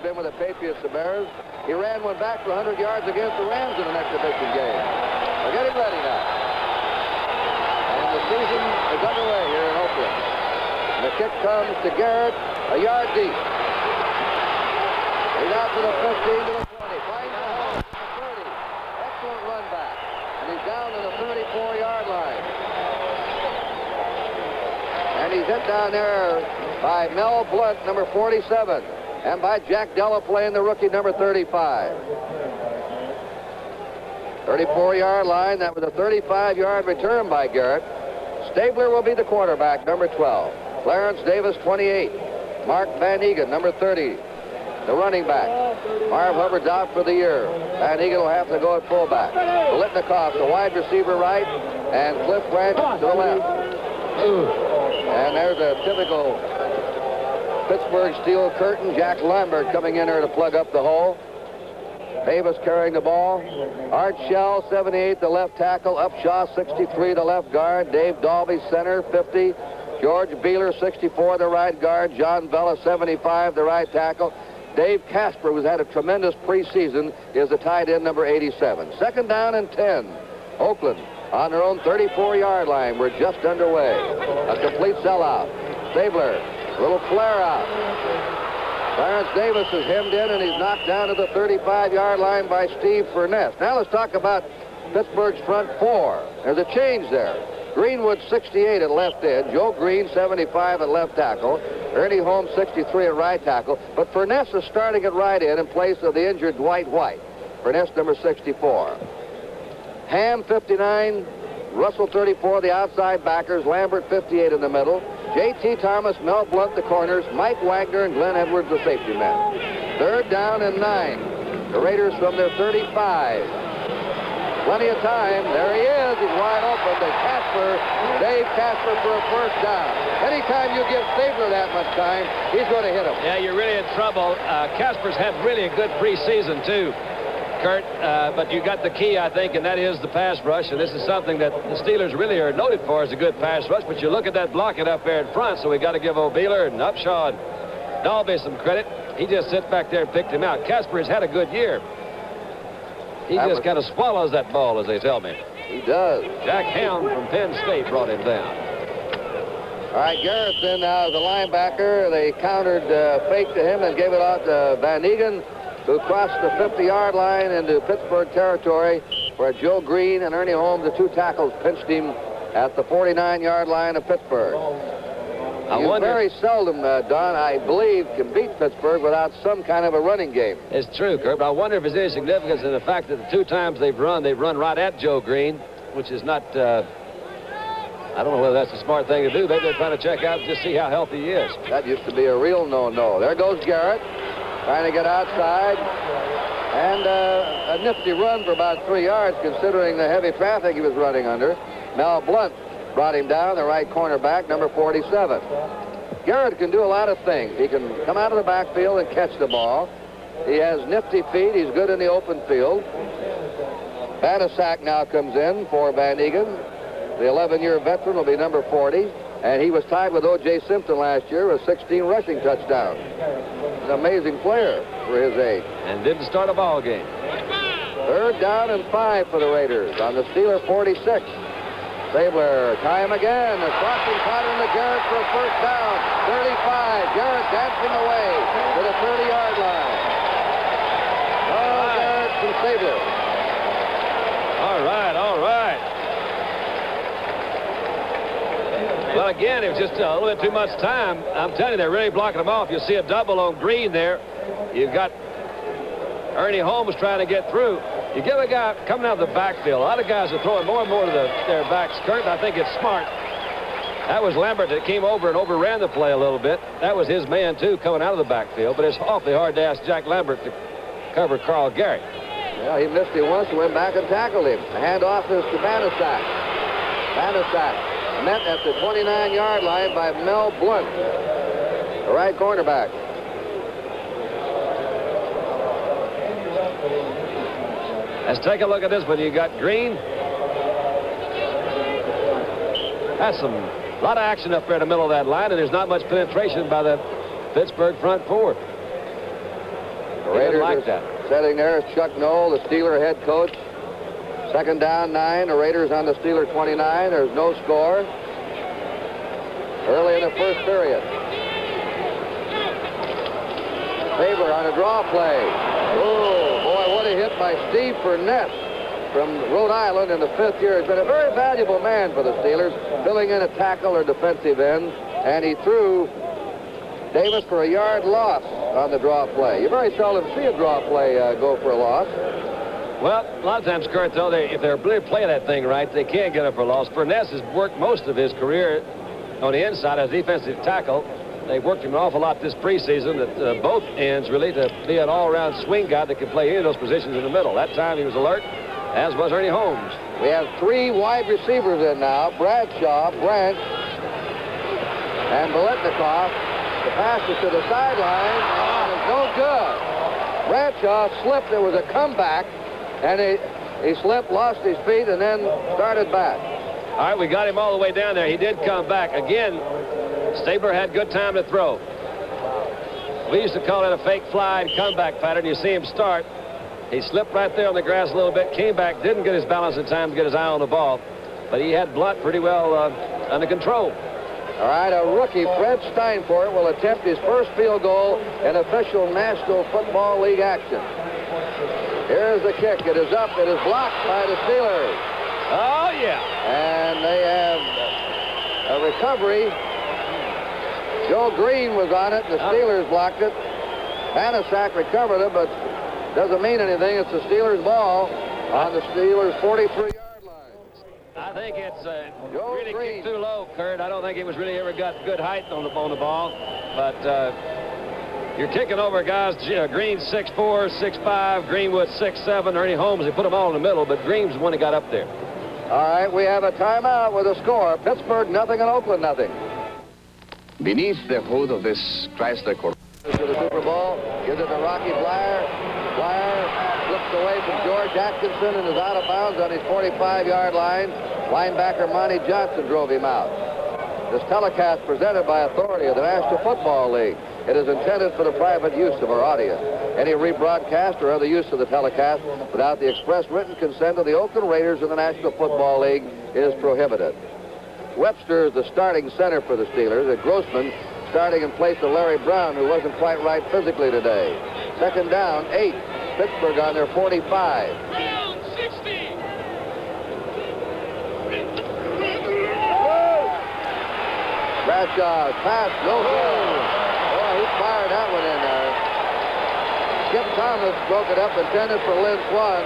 been with the PITTSBURGH. He ran one back for 100 yards against the Rams in an exhibition game. We're getting ready now. And the season is underway here in Oakland. And the kick comes to Garrett, a yard deep. He's out to the 15, to the 20. Finds the hole, the 30. Excellent run back. And he's down to the 34-yard line. And he's hit down there by Mel Blunt, number 47. And by Jack Delaplane, the rookie, number 35. 34-yard line. That was a 35-yard return by Garrett. Stabler will be the quarterback, number 12. Clarence Davis, 28. Mark Van Egan, number 30. The running back. Marv Hubbard's out for the year. Van Egan will have to go at fullback. Bolitnikoff, the wide receiver right, and Cliff Branch to the left. And there's a typical Pittsburgh steel curtain. Jack Lambert coming in there to plug up the hole. Davis carrying the ball. Art Shell, 78, the left tackle. Upshaw, 63, the left guard. Dave Dalby, center, 50. George Beeler, 64, the right guard. John Vella, 75, the right tackle. Dave Casper, who's had a tremendous preseason, is the tight end, number 87. Second down and 10. Oakland on their own 34-yard line. We're just underway. A complete sellout. Stabler, a little flare out. Clarence Davis is hemmed in, and he's knocked down to the 35-yard line by Steve Furness. Now let's talk about Pittsburgh's front four. There's a change there. Greenwood, 68 at left edge. Joe Green, 75 at left tackle. Ernie Holmes, 63 at right tackle. But Furness is starting at right end in place of the injured Dwight White. Furness, number 64. Ham, 59. Russell, 34, the outside backers. Lambert, 58 in the middle. J.T. Thomas, Mel Blunt, the corners. Mike Wagner and Glenn Edwards, the safety men. Third down and 9. The Raiders from their 35. Plenty of time. There he is. He's wide open to Casper. Dave Casper for a first down. Anytime you give Stabler that much time, he's going to hit him. Yeah, you're really in trouble. Casper's had really a good preseason, too, Kurt. But you got the key, I think, and that is the pass rush. And this is something that the Steelers really are noted for, is a good pass rush. But you look at that blocking up there in front, so we got to give O'Beeler and Upshaw and Dalby some credit. He just sits back there and picked him out. Casper has had a good year. He just kind of swallows that ball, as they tell me. He does. Jack Helm from Penn State brought him down. All right, Garrison now is a linebacker. They countered fake to him and gave it out to Van Egan, who crossed the 50-yard line into Pittsburgh territory, where Joe Green and Ernie Holmes, the two tackles, pinched him at the 49-yard line of Pittsburgh. You very seldom, Don, I believe, can beat Pittsburgh without some kind of a running game. It's true, Kurt, but I wonder if there's any significance in the fact that the two times they've run right at Joe Green, which is not, I don't know whether that's a smart thing to do. Maybe they're trying to check out and just see how healthy he is. That used to be a real no-no. There goes Garrett, trying to get outside. And a nifty run for about 3 yards, considering the heavy traffic he was running under. Mel Blunt brought him down, the right cornerback, number 47. Garrett can do a lot of things. He can come out of the backfield and catch the ball. He has nifty feet. He's good in the open field. Banasak now comes in for Van Egan. The 11-year veteran will be number 40. And he was tied with O.J. Simpson last year with 16 rushing touchdowns. An amazing player for his age. And didn't start a ball game. Third down and 5 for the Raiders on the Steeler 46. Stabler, tie him again. A crossing pattern to Garrett for a first down. 35. Garrett dancing away to the 30-yard line. Oh, Garrett from Stabler. All right, all right. Well, again, it was just a little bit too much time. I'm telling you, they're really blocking them off. You'll see a double on Green there. You've got Ernie Holmes trying to get through. You give a guy coming out of the backfield. A lot of guys are throwing more and more to their backs, Kurt. I think it's smart. That was Lambert that came over and overran the play a little bit. That was his man, too, coming out of the backfield. But it's awfully hard to ask Jack Lambert to cover Carl Garrett. Yeah, he missed him once and went back and tackled him. The handoff is to Banasak. Banasak met at the 29-yard line by Mel Blunt, the right cornerback. Let's take a look at this one. You got Green. That's a lot of action up there in the middle of that line, and there's not much penetration by the Pittsburgh front four. The He didn't Raiders like that. sitting there is Chuck Noll, the Steeler head coach. Second down, 9. The Raiders on the Steeler 29. There's no score. Early in the first period. Stabler on a draw play. Oh, boy, what a hit by Steve Burnett from Rhode Island in the 5th year. He's been a very valuable man for the Steelers, filling in a tackle or defensive end, and he threw Davis for a yard loss on the draw play. You very seldom see a draw play go for a loss. Well, a lot of times, Kurt, though, if they're really playing that thing right, they can't get it for a loss. Burnett has worked most of his career on the inside as defensive tackle. They've worked him an awful lot this preseason at both ends, really, to be an all-around swing guy that can play any of those positions in the middle. That time he was alert, as was Ernie Holmes. We have 3 wide receivers in now. Bradshaw, Branch, and Biletnikoff. The pass is to the sideline. It's no good. Bradshaw slipped. There was a comeback, and he slipped, lost his feet, and then started back. All right, we got him all the way down there. He did come back. Again, Stabler had good time to throw. We used to call it a fake fly and comeback pattern. You see him start. He slipped right there on the grass a little bit, came back, didn't get his balance in time to get his eye on the ball, but he had Blunt pretty well under control. All right, a rookie, Fred Steinfort, will attempt his first field goal in official National Football League action. Here's the kick. It is up. It is blocked by the Steelers. Oh, yeah. And they have a recovery. Joe Green was on it. The Steelers blocked it. Panasak recovered it, but doesn't mean anything. It's the Steelers' ball on the Steelers' 43-yard line. I think it's really kicked too low, Kurt. I don't think he was really ever got good height on the ball. But you're kicking over guys. Green 6'4", 6'5", Greenwood 6'7", Ernie Holmes. They put them all in the middle, but Green's the one that got up there. All right, we have a timeout with a score. Pittsburgh nothing and Oakland nothing. Beneath the hood of this Chrysler Corvette. To the Super Bowl, gives it to Rocky Blyer. Blyer slips away from George Atkinson and is out of bounds on his 45-yard line. Linebacker Monty Johnson drove him out. This telecast presented by authority of the National Football League. It is intended for the private use of our audience. Any rebroadcast or other use of the telecast without the express written consent of the Oakland Raiders and the National Football League is prohibited. Webster is the starting center for the Steelers, and Grossman starting in place of Larry Brown, who wasn't quite right physically today. Second down, 8. Pittsburgh on their 45. Brown, 60. Bradshaw, pass, no good. Boy, he fired that one in there. Skip Thomas broke it up, intended for Lynn Swan.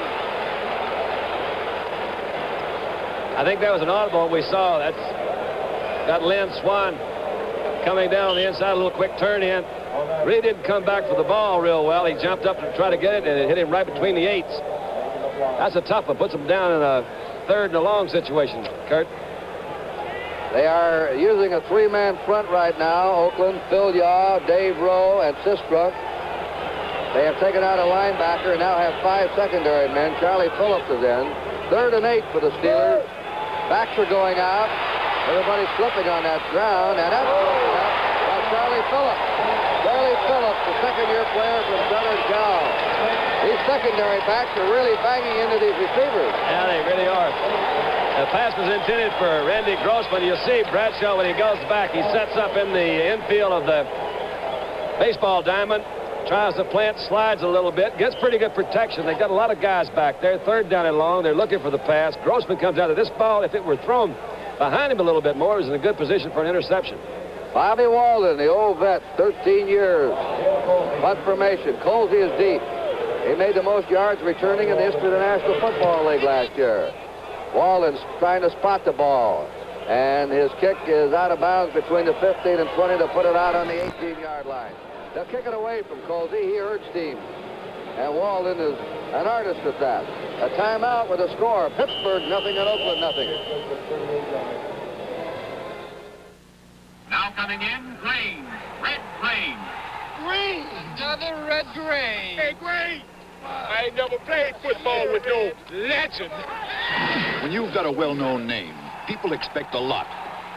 I think that was an audible we saw. That's got Lynn Swan coming down on the inside, a little quick turn in. Really didn't come back for the ball real well. He jumped up to try to get it, and it hit him right between the 8s. That's a tough one. Puts him down in a 3rd and a long situation, Kurt. They are using a 3-man front right now. Oakland, Phil Yaw, Dave Rowe, and Sistrunk. They have taken out a linebacker and now have 5 secondary men. Charlie Phillips is in. 3rd and 8 for the Steelers. Backs are going out. Everybody's slipping on that ground, and that's going up by Charlie Phillips. Charlie Phillips, the second-year player from Southern Cal. These secondary backs are really banging into these receivers. Yeah, they really are. The pass was intended for Randy Grossman. You see Bradshaw, when he goes back, he sets up in the infield of the baseball diamond, tries to plant, slides a little bit, gets pretty good protection. They've got a lot of guys back there. 3rd down and long. They're looking for the pass. Grossman comes out of this ball. If it were thrown behind him a little bit more, he was in a good position for an interception. Bobby Walden, the old vet, 13 years. Punt formation. Colsey is deep. He made the most yards returning in the history of the National Football League last year. Walden's trying to spot the ball. And his kick is out of bounds between the 15 and 20 to put it out on the 18-yard line. They'll kick it away from Colsey. He urged him. And Walden is an artist at that. A timeout with a score. Pittsburgh nothing and Oakland nothing. Now coming in, Grain. Red Grain. Green! Another red grain. Hey, Grain! I ain't never played football with no legend. When you've got a well-known name, people expect a lot.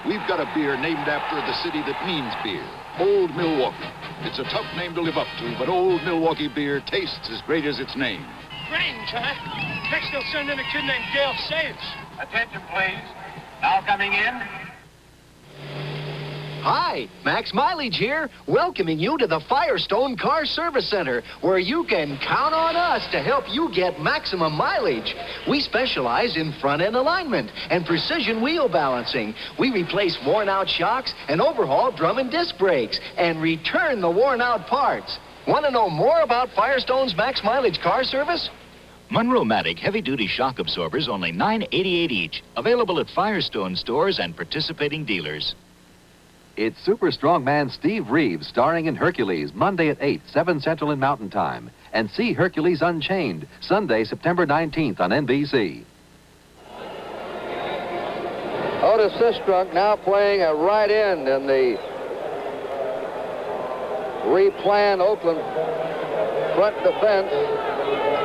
We've got a beer named after the city that means beer, Old Milwaukee. It's a tough name to live up to, but old Milwaukee beer tastes as great as its name. Grange, huh? Next they'll send in a kid named Dale Sayers. Attention, please. Now coming in. Hi, Max Mileage here, welcoming you to the Firestone Car Service Center, where you can count on us to help you get maximum mileage. We specialize in front-end alignment and precision wheel balancing. We replace worn-out shocks and overhaul drum and disc brakes and return the worn-out parts. Want to know more about Firestone's Max Mileage Car Service? Monroe-Matic heavy-duty shock absorbers, only $9.88 each. Available at Firestone stores and participating dealers. It's Super Strongman Steve Reeves starring in Hercules, Monday at 8, 7 Central and Mountain Time. And see Hercules Unchained, Sunday, September 19th on NBC. Otis Sistrunk now playing a right end in the replanned Oakland front defense.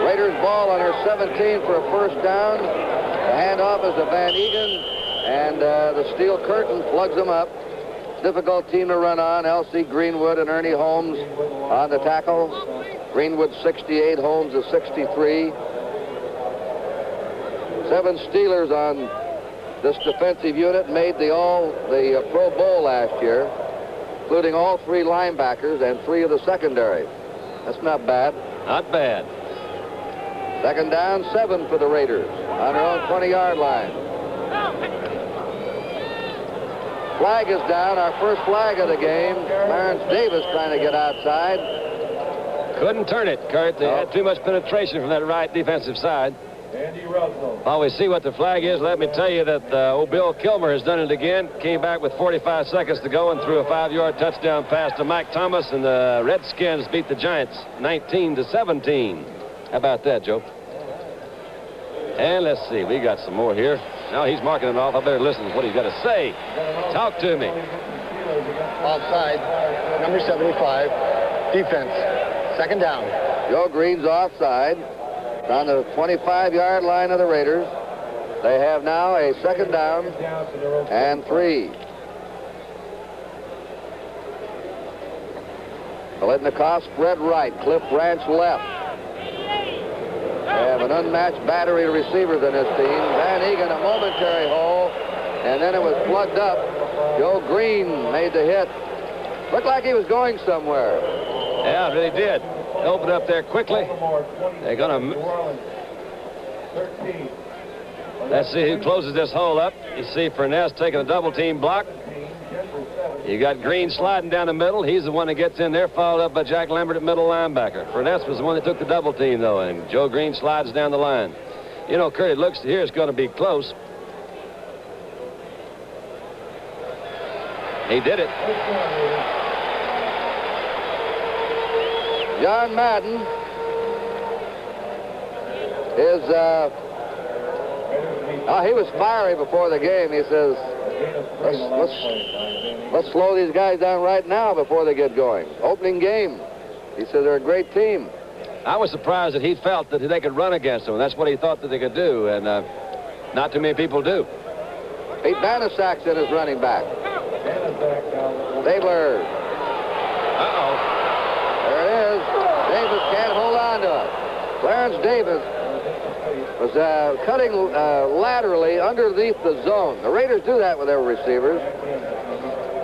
Raiders ball on her 17 for a first down. The handoff is to Van Egan, and the steel curtain plugs them up. Difficult team to run on. L.C. Greenwood and Ernie Holmes on the tackle. Greenwood 68, Holmes is 63. 7 Steelers on this defensive unit made the Pro Bowl last year, including all 3 linebackers and 3 of the secondary. That's not bad. Not bad. Second down, 7 for the Raiders on their own 20-yard line. Flag is down, our first flag of the game. Clarence Davis trying to get outside. Couldn't turn it, Kurt. They had too much penetration from that right defensive side. While we see what the flag is, let me tell you that old Bill Kilmer has done it again. Came back with 45 seconds to go and threw a 5-yard touchdown pass to Mike Thomas, and the Redskins beat the Giants 19-17. How about that, Joe? And let's see, we got some more here. Now he's marking it off. I better listen to what he's got to say. Talk to me. Offside, number 75, defense, second down. Joe Green's offside. On the 25-yard line of the Raiders. They have now a second down and 3. Biletnikoff spread right, Cliff Branch left. They have an unmatched battery of receivers in this team. Van Egan a momentary hole, and then it was plugged up. Joe Green made the hit. Looked like he was going somewhere. Yeah, it really did. Open up there quickly. They're going to... Let's see who closes this hole up. You see Furness taking a double-team block. You got Green sliding down the middle. He's the one that gets in there, followed up by Jack Lambert at middle linebacker. Furness was the one that took the double-team, though, and Joe Green slides down the line. You know, Kurt, it looks here it's going to be close. He did it. John Madden is, he was fiery before the game. He says, let's slow these guys down right now before they get going. Opening game. He said they're a great team. I was surprised that he felt that they could run against them. That's what he thought that they could do, and not too many people do. Pete Banasak's in his running back. Stabler. Uh-oh. There it is. Davis can't hold on to it. Clarence Davis was cutting laterally underneath the zone. The Raiders do that with their receivers.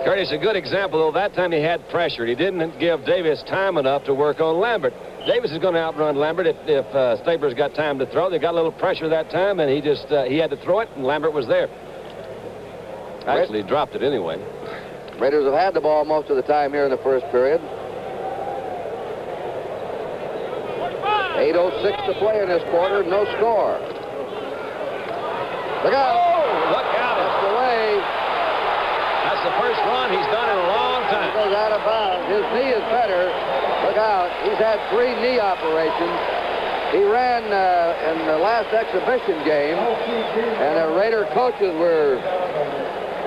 Curtis, a good example, though. That time he had pressure. He didn't give Davis time enough to work on Lambert. Davis is going to outrun Lambert if Stabler's got time to throw. They got a little pressure that time, and he had to throw it, and Lambert was there. Actually, he dropped it anyway. Raiders have had the ball most of the time here in the first period. 8:06 to play in this quarter, no score. Look out! Oh, look out! That's the way. That's the first run he's done in a long time. He goes out of bounds. His knee is better. Look out! He's had 3 knee operations. He ran in the last exhibition game, and the Raider coaches were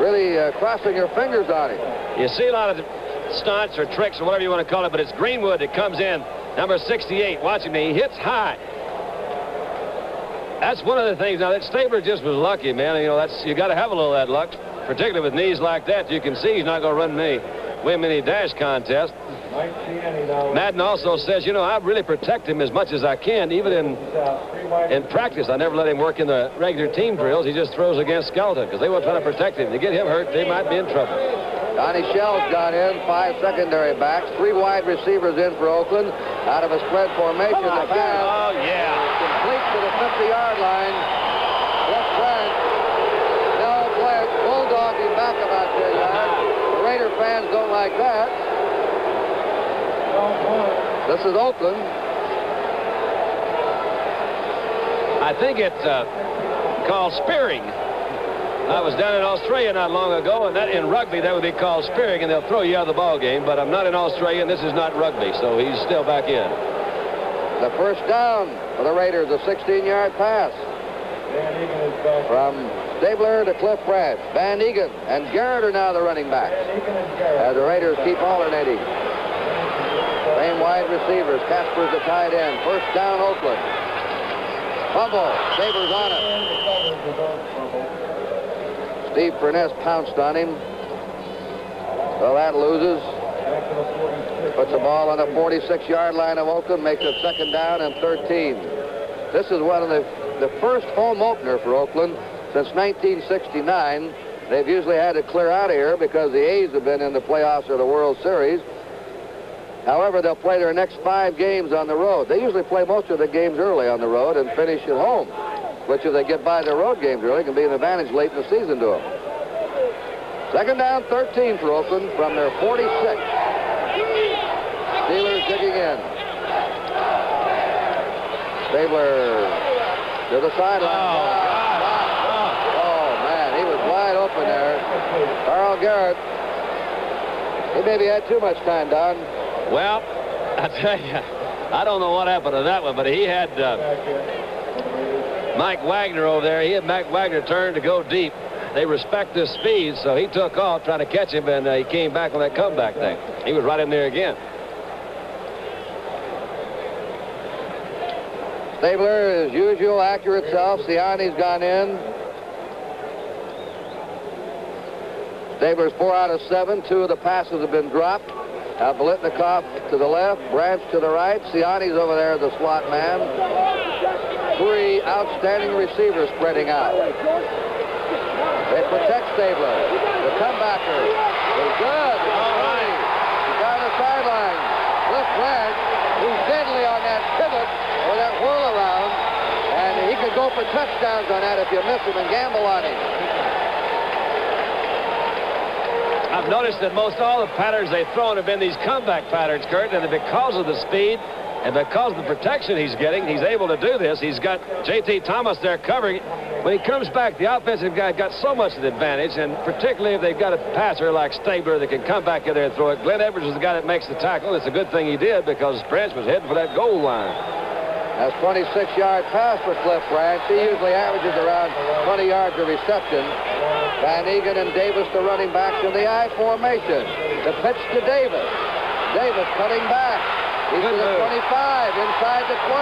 really crossing their fingers on him. You see a lot of stunts or tricks or whatever you want to call it, but it's Greenwood that comes in. Number 68, watching me, he hits high. That's one of the things. Now, that Stabler just was lucky, man. You know, you got to have a little of that luck, particularly with knees like that. You can see he's not going to win many dash contests. Madden also says, you know, I really protect him as much as I can, even in practice. I never let him work in the regular team drills. He just throws against skeleton because they were trying to protect him. To get him hurt, they might be in trouble. Donnie Shell's got in, 5 secondary backs, 3 wide receivers in for Oakland. Out of a spread formation, the pass. Oh, yeah. Complete to the 50-yard line. Cliff Branch. No, Blair bulldogging back about 10 yards. The Raider fans don't like that. This is Oakland. I think it's called spearing. I was down in Australia not long ago, and that in rugby that would be called spearing, and they'll throw you out of the ball game. But I'm not in Australia, and this is not rugby, so he's still back in. The first down for the Raiders, a 16-yard pass from Stabler to Cliff Branch. Van Egan and Garrett are now the running backs as the Raiders keep alternating. Same wide receivers. Casper's the tight end. First down, Oakland. Fumble. Stabler's on it. Steve Furness pounced on him. Well, that loses. Puts the ball on the 46-yard line of Oakland. Makes it second down and 13. This is one of the first home opener for Oakland since 1969. They've usually had to clear out of here because the A's have been in the playoffs or the World Series. However, they'll play their next 5 games on the road. They usually play most of the games early on the road and finish at home, which if they get by their road games early can be an advantage late in the season to them. Second down, 13 for Oakland from their 46. Steelers digging in. Stabler to the sideline. Oh, man, he was wide open there. Carl Garrett. He maybe had too much time, Don. Well, I tell you, I don't know what happened to that one, but he had Mike Wagner over there. He had Mike Wagner turn to go deep. They respect his speed, so he took off trying to catch him, and he came back on that comeback thing. He was right in there again. Stabler, as usual, accurate self. Siani's gone in. Stabler's 4 out of 7. 2 of the passes have been dropped. Blitnikoff to the left, Branch to the right. Siani's over there, the slot man. 3 outstanding receivers spreading out. They protect Stabler. The comebacker is good. All right. He's down the sideline. Cliff Branch, who's deadly on that pivot or that whirl around, and he could go for touchdowns on that if you miss him and gamble on him. I've noticed that most all the patterns they've thrown have been these comeback patterns, Kurt, and because of the speed and because of the protection he's getting, he's able to do this. He's got J.T. Thomas there covering. When he comes back, the offensive guy got so much of the advantage, and particularly if they've got a passer like Stabler that can come back in there and throw it. Glenn Edwards is the guy that makes the tackle. It's a good thing he did because Branch was heading for that goal line. That's 26-yard pass for Cliff Branch. He usually averages around 20 yards of reception. Van Egan and Davis, the running backs in the I formation. The pitch to Davis. Davis cutting back. He's to the 25, inside the 20.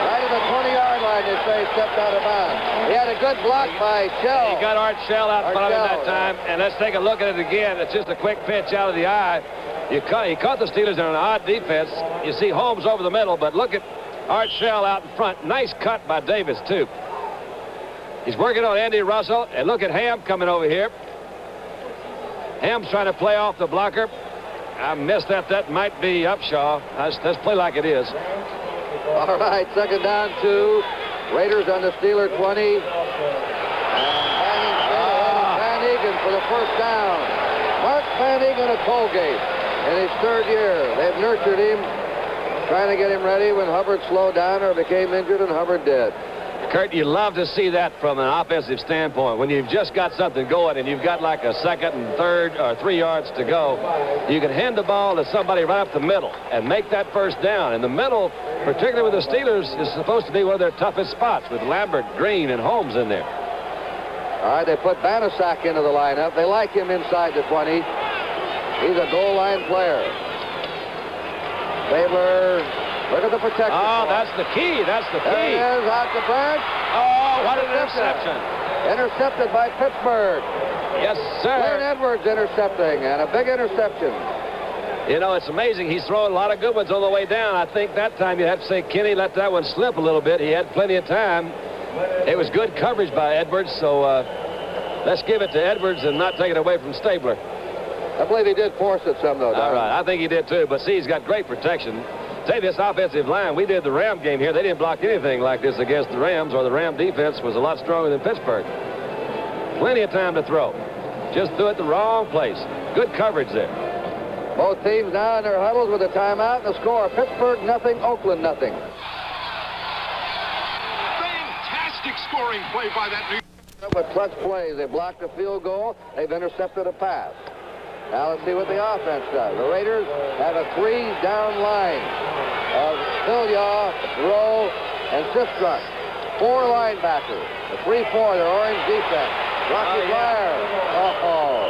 Right at the 20-yard line, they say, stepped out of bounds. He had a good block by Shell. He got Art Shell out front of him that time, and let's take a look at it again. It's just a quick pitch out of the eye. He caught the Steelers in an odd defense. You see Holmes over the middle, but look at Art Shell out in front. Nice cut by Davis, too. He's working on Andy Russell, and look at Ham coming over here. Ham's trying to play off the blocker. I missed that. That might be Upshaw. Let's play like it is. All right, second down, 2. Raiders on the Steeler 20. And Van Egan for the first down. Mark Van Egan of Colgate in his 3rd year. They've nurtured him, trying to get him ready when Hubbard slowed down or became injured, and Hubbard did. Kurt, you love to see that from an offensive standpoint. When you've just got something going and you've got like a 2nd and 3rd or 3 yards to go, you can hand the ball to somebody right up the middle and make that first down. And the middle, particularly with the Steelers, is supposed to be one of their toughest spots with Lambert, Green, and Holmes in there. All right, they put Banasak into the lineup. They like him inside the 20. He's a goal line player. Stabler, look at the protection. Oh, that's the key. That's the key. There he is, out to Branch. Oh, what an interception. Intercepted by Pittsburgh. Yes, sir. Glenn Edwards intercepting, and a big interception. You know, it's amazing. He's throwing a lot of good ones on the way down. I think that time you have to say Kenny let that one slip a little bit. He had plenty of time. It was good coverage by Edwards, so let's give it to Edwards and not take it away from Stabler. I believe he did force it some, though, Don. All right, I think he did, too. But, see, he's got great protection. Say, this offensive line, we did the Ram game here. They didn't block anything like this against the Rams, or the Ram defense was a lot stronger than Pittsburgh. Plenty of time to throw. Just threw it the wrong place. Good coverage there. Both teams now in their huddles with a timeout and the score. Pittsburgh nothing, Oakland nothing. Fantastic scoring play by that New York. But clutch plays. They blocked a field goal. They've intercepted a pass. Now let's see what the offense does. The Raiders have a 3-down line of Philyaw, Rowe, and Sistrunk. 4 linebackers. The 3-4, their orange defense. Rocky Blair. Oh,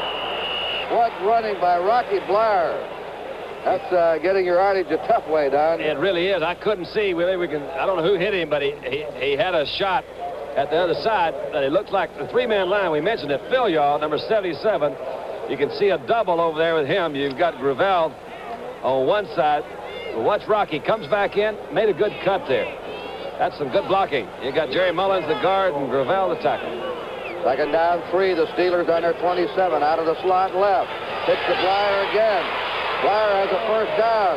what running by Rocky Blair. That's getting your yardage a tough way, Don. It really is. I couldn't see. I don't know who hit him, but he had a shot at the other side. But it looked like the 3-man line. We mentioned it. Philyaw, number 77. You can see a double over there with him. You've got Gravel on one side. But watch Rocky. Comes back in. Made a good cut there. That's some good blocking. You got Jerry Mullins, the guard, and Gravel, the tackle. Second down 3. The Steelers on their 27. Out of the slot left. Pitch to Blair again. Blair has a first down.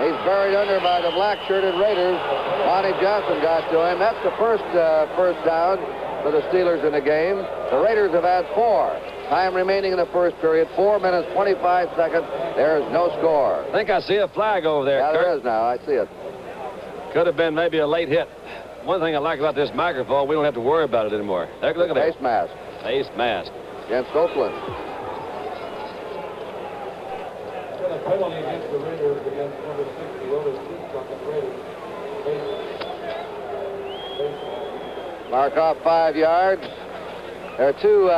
He's buried under by the black-shirted Raiders. Monty Johnson got to him. That's the first down for the Steelers in the game. The Raiders have had 4. Time remaining in the first period, 4 minutes, 25 seconds. There is no score. I think I see a flag over there, Yeah, Kurt. there is now. I see it. Could have been maybe a late hit. One thing I like about this microphone, we don't have to worry about it anymore. Look at that. Face mask. Face mask. Against Oakland. A penalty against the Raiders against number 60, Willis Raiders. Mark off 5 yards. There are 2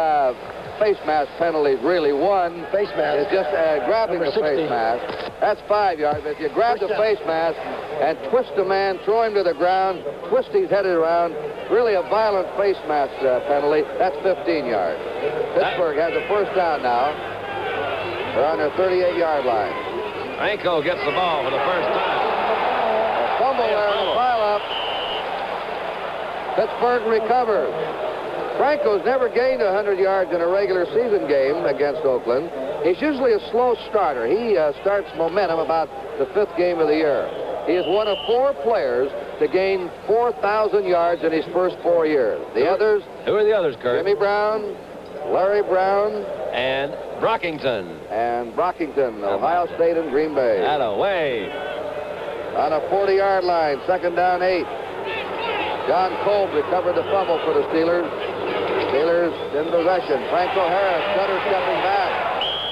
face mask penalties, really. One Face mask. is just grabbing Number the face 60. mask. That's 5 yards. If you grab the face mask and twist a man, throw him to the ground, twist his head around, really a violent face mask penalty, that's 15 yards. Pittsburgh has a first down now. They're on their 38-yard line. Franco gets the ball for the first time. A fumble there in the pile-up. Pittsburgh recovers. Franco's never gained 100 yards in a regular season game against Oakland. He's usually a slow starter. He starts momentum about the 5th game of the year. He is one of 4 players to gain 4,000 yards in his first 4 years. The others? Who are the others, Kurt? Jimmy Brown, Larry Brown, and Brockington. And Brockington, Ohio State and Green Bay. Out of way. On a 40-yard line, second down 8. John Kolb recovered the fumble for the Steelers. Steelers in possession. Franco Harris, cutter stepping back.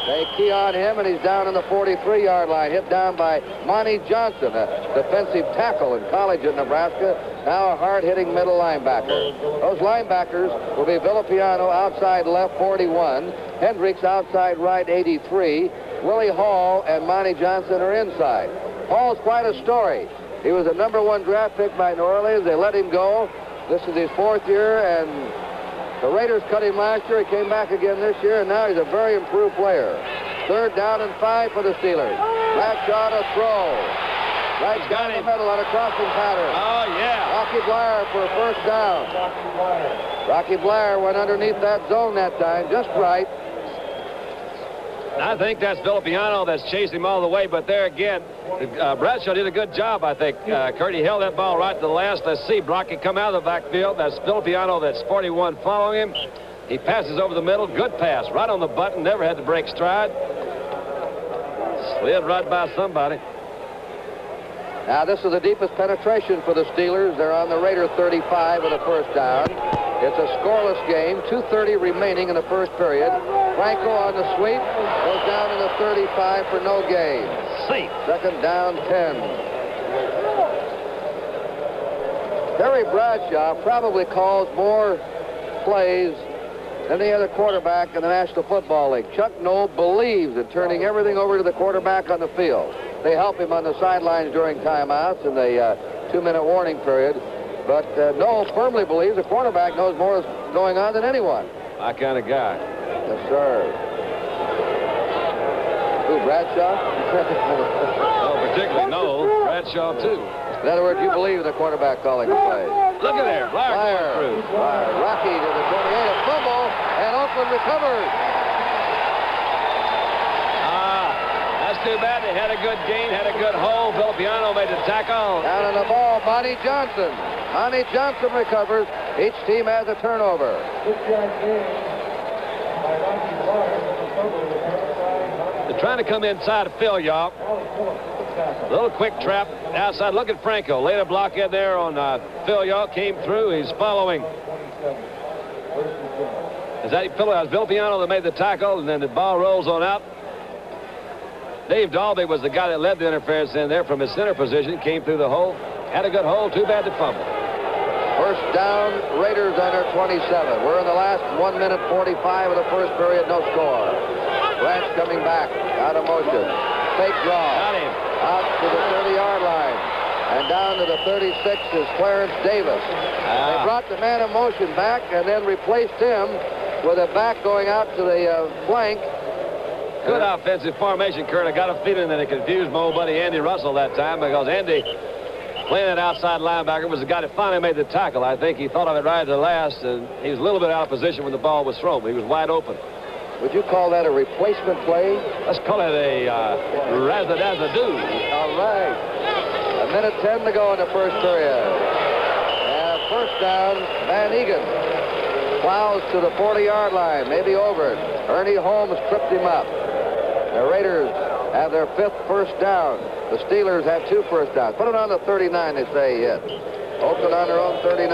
They key on him, and he's down on the 43-yard line, hit down by Monty Johnson, a defensive tackle in college in Nebraska, now a hard-hitting middle linebacker. Those linebackers will be Villapiano outside left 41, Hendricks outside right 83, Willie Hall and Monty Johnson are inside. Hall's quite a story. He was a #1 draft pick by New Orleans. They let him go. This is his 4th year, and the Raiders cut him last year. He came back again this year, and now he's a very improved player. Third down and 5 for the Steelers. Bradshaw to throw. Right down the middle on a crossing pattern. Oh, yeah. Rocky Blair for a first down. Rocky Blair went underneath that zone that time, just right. I think that's Villapiano that's chased him all the way, but there again, Bradshaw did a good job, I think. Kurt, he held that ball right to the last. Let's see, Brocky come out of the backfield. That's Villapiano, that's 41 following him. He passes over the middle. Good pass, right on the button. Never had to break stride. Slid right by somebody. Now, this is the deepest penetration for the Steelers. They're on the Raider 35 with a first down. It's a scoreless game, 2:30 remaining in the first period. Franco on the sweep, goes down to the 35 for no gain. Safe. Second down, 10. Terry Bradshaw probably calls more plays than any other quarterback in the National Football League. Chuck Noll believes in turning everything over to the quarterback on the field. They help him on the sidelines during timeouts in the 2-minute warning period. But Noll firmly believes the quarterback knows more is going on than anyone. My kind of guy. Yes, sir. Who, Bradshaw? Oh, particularly no. Bradshaw, too. In other words, you believe the quarterback calling the play. Look at there. Flyer through. Rocky to the 28, a fumble, and Oakland recovers. That's too bad. They had a good gain, had a good hole. Filippiano made the tackle. Down on the ball, Monty Johnson. Monty Johnson recovers. Each team has a turnover. They're trying to come inside of Phil York. A little quick trap outside. Look at Franco. Laid a block in there on Phil York. Came through. He's following. Is that Filippiano that made the tackle, and then the ball rolls on out. Dave Dalby was the guy that led the interference in there from his center position. Came through the hole. Had a good hole. Too bad to fumble. First down, Raiders on their 27. We're in the last 1 minute 45 of the first period. No score. Branch coming back. Out of motion. Fake draw. Got him. Out to the 30-yard line. And down to the 36 is Clarence Davis. They brought the man in motion back and then replaced him with a back going out to the flank. Good offensive formation, Kurt. I got a feeling that it confused my old buddy Andy Russell that time, because Andy, playing that outside linebacker, was the guy that finally made the tackle. I think he thought of it right at the last, and he was a little bit out of position when the ball was thrown, but he was wide open. Would you call that a replacement play? Let's call it a razzle-dazzle-do. All right. A minute 10 to go in the first period. And first down, Van Egan plows to the 40-yard line, maybe over it. Ernie Holmes tripped him up. The Raiders have their 5th first down. The Steelers have 2 first downs. Put it on the 39, they say, yet. Oakland on their own 39.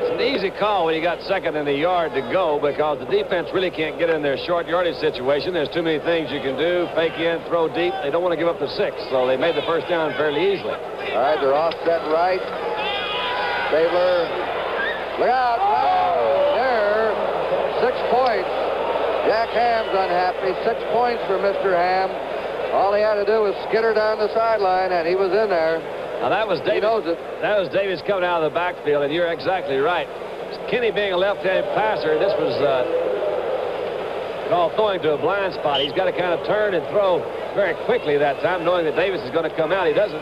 It's an easy call when you got second in the yard to go, because the defense really can't get in their short yardage situation. There's too many things you can do. Fake in, throw deep. They don't want to give up the 6, so they made the first down fairly easily. All right, they're offset right. Stabler. Look out. Oh, there. 6 points. Jack Ham's unhappy. 6 points for Mr. Ham. All he had to do was skitter down the sideline, and he was in there. Now, that was Davis. He knows it. That was Davis coming out of the backfield, and you're exactly right. Kenny being a left-handed passer, this was called throwing to a blind spot. He's got to kind of turn and throw very quickly that time, knowing that Davis is going to come out. He didn't.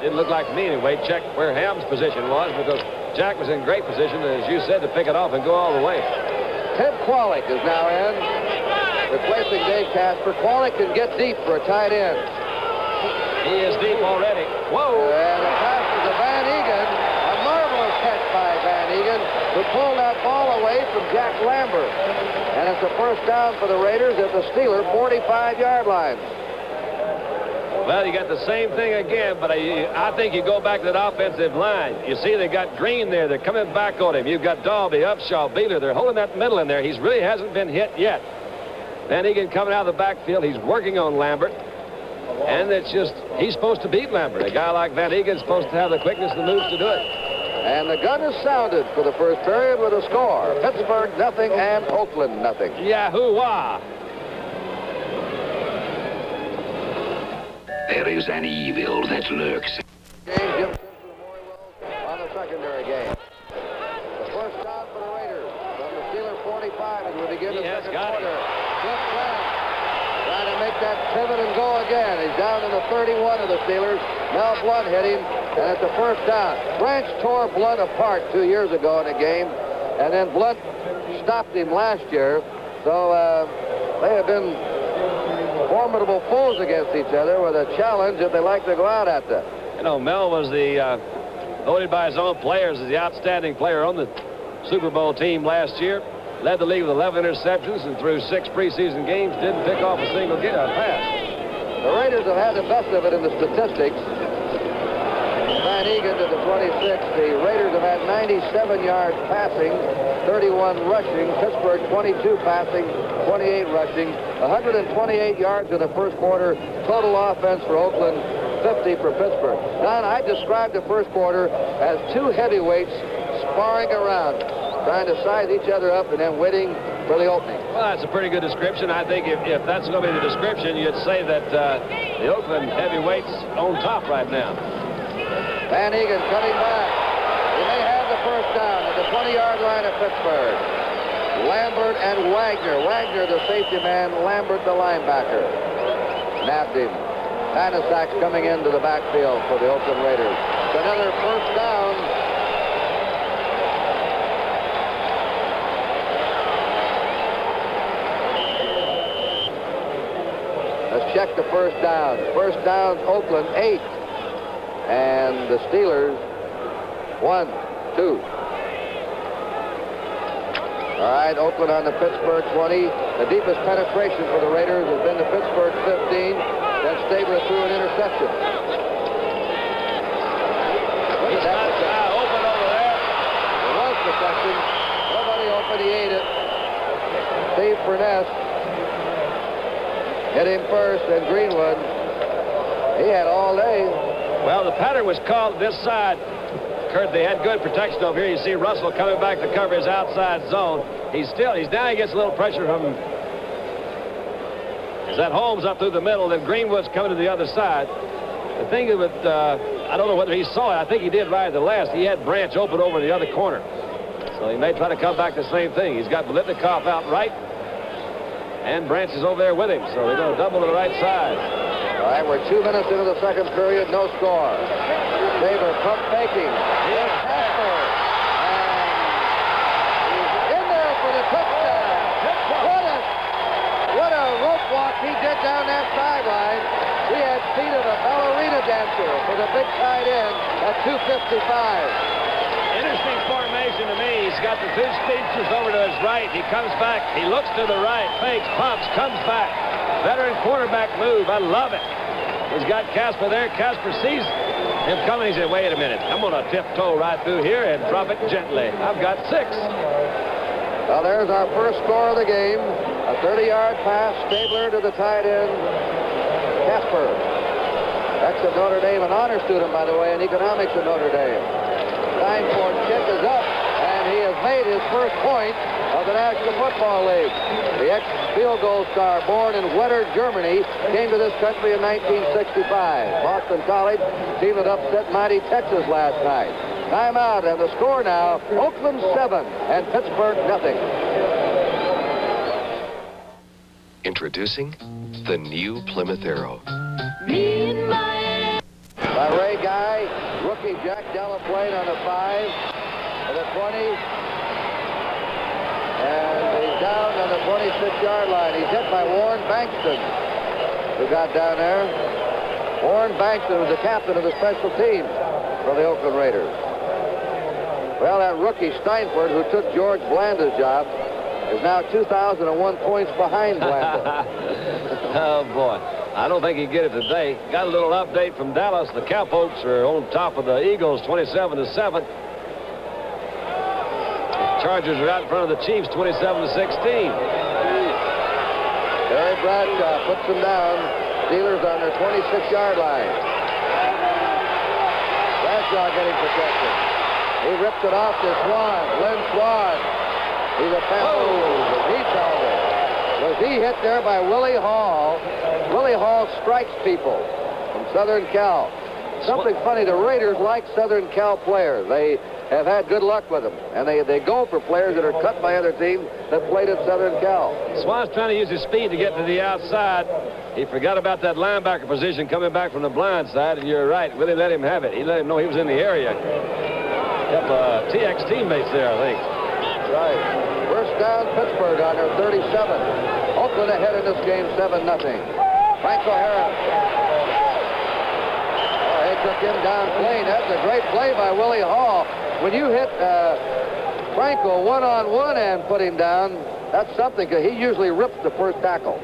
It didn't look like to me anyway. Check where Ham's position was, because Jack was in great position, as you said, to pick it off and go all the way. Ted Qualick is now in, replacing Dave Casper. Qualick can get deep for a tight end. He is deep already. Whoa! And the pass is to Van Egan. A marvelous catch by Van Egan, who pulled that ball away from Jack Lambert. And it's a first down for the Raiders at the Steeler 45-yard line. Well, you got the same thing again, but I think you go back to that offensive line. You see they got Green there. They're coming back on him. You've got Dalby, Upshaw, Beeler. They're holding that middle in there. He really hasn't been hit yet. Van Egan coming out of the backfield. He's working on Lambert. And it's just, he's supposed to beat Lambert. A guy like Van Egan's supposed to have the quickness and the moves to do it. And the gun is sounded for the first period with a score. Pittsburgh nothing and Oakland nothing. Yahoo-wah! There is an evil that lurks. James Gibson on the secondary game. The first down for the Raiders from the Steeler 45 as we begin the second quarter. Cliff Branch trying to make that pivot and go again. He's down to the 31 of the Steelers. Mel Blunt hit him, and it's the first down. Branch tore Blunt apart 2 years ago in a game, and then Blunt stopped him last year. So they have been formidable foes against each other with a challenge that they like to go out at them. You know, Mel was voted by his own players as the outstanding player on the Super Bowl team last year. Led the league with 11 interceptions, and through 6 preseason games, didn't pick off a single pass. The Raiders have had the best of it in the statistics. Van Egan to the 26. The Raiders have had 97 yards passing, 31 rushing. Pittsburgh 22 passing, 28 rushing. 128 yards in the first quarter. Total offense for Oakland, 50 for Pittsburgh. Don, I described the first quarter as 2 heavyweights sparring around, trying to size each other up and then waiting for the opening. Well, that's a pretty good description. I think if that's going to be the description, you'd say that the Oakland heavyweights on top right now. Van Egan cutting back. He may have the first down at the 20-yard line of Pittsburgh. Lambert and Wagner. Wagner, the safety man. Lambert, the linebacker. Nabbed him. Panasak's coming into the backfield for the Oakland Raiders. Another first down. Let's check the first down. First down, Oakland, 8. And the Steelers, 1, 2. All right, Oakland on the Pittsburgh 20. The deepest penetration for the Raiders has been the Pittsburgh 15. Then Stabler threw an interception. He's got open over there. There was protection. Nobody open. He ate it. Steve Furness hit him first, and Greenwood, he had all day. Well, the pattern was called this side. Kurt, they had good protection over here. You see Russell coming back to cover his outside zone. He's now he gets a little pressure from is that Holmes up through the middle, then Greenwood's coming to the other side. The thing is with, I don't know whether he saw it. I think he did right at the last. He had Branch open over in the other corner. So he may try to come back the same thing. He's got Bolitnikoff out right, and Branch is over there with him. So they're going to double to the right side. All right, we're 2 minutes into the second period, no score. Stabler pump faking. Here's Casper. And he's in there for the touchdown. What a rope walk he did down that sideline. He had feet of a ballerina dancer for the big tight end at 2:55. Interesting formation to me. He's got the two speedsters over to his right. He comes back. He looks to the right. Fakes, pumps, comes back. Veteran quarterback move. I love it. He's got Casper there. Casper sees him coming. He said, wait a minute. I'm going to tiptoe right through here and drop it gently. I've got 6. Well, there's our first score of the game. A 30-yard pass. Stabler to the tight end. Casper. That's at Notre Dame, an honor student, by the way, in economics at Notre Dame. Time for kick is up, and he has made his first point of the National Football League. The ex-field goal star, born in Wetter, Germany, came to this country in 1965. Boston College team that upset mighty Texas last night. Timeout, and the score now, Oakland 7 and Pittsburgh nothing. Introducing the new Plymouth Arrow. By Ray Guy, rookie Jack Delaplane on the 5, to the 20, and he's down on the 26-yard line. He's hit by Warren Bankston, who got down there. Warren Bankston was the captain of the special teams for the Oakland Raiders. Well, that rookie Steinford, who took George Blanda's job, is now 2,001 points behind Blanda. Oh, boy. I don't think he'd get it today. Got a little update from Dallas. The Cowpokes are on top of the Eagles, 27-7. Chargers are out in front of the Chiefs, 27-16. Terry Bradshaw puts them down. Steelers on their 26-yard line. Bradshaw getting protection. He ripped it off to Swan. Lynn Swan. He's a penalty. He fell there. Was he hit there by Willie Hall? Willie Hall strikes people from Southern Cal. Something funny, the Raiders like Southern Cal players. They have had good luck with them, and they go for players that are cut by other teams that played at Southern Cal. Swan's trying to use his speed to get to the outside. He forgot about that linebacker position coming back from the blind side, and you're right. Willie let him have it. He let him know he was in the area. A couple of TX teammates there, I think. Right. First down, Pittsburgh on their 37. Oakland ahead in this game, 7-0. Franco Harris. Oh, they took him down clean. That's a great play by Willie Hall. When you hit Franco one-on-one and put him down, that's something, because he usually rips the first tackle.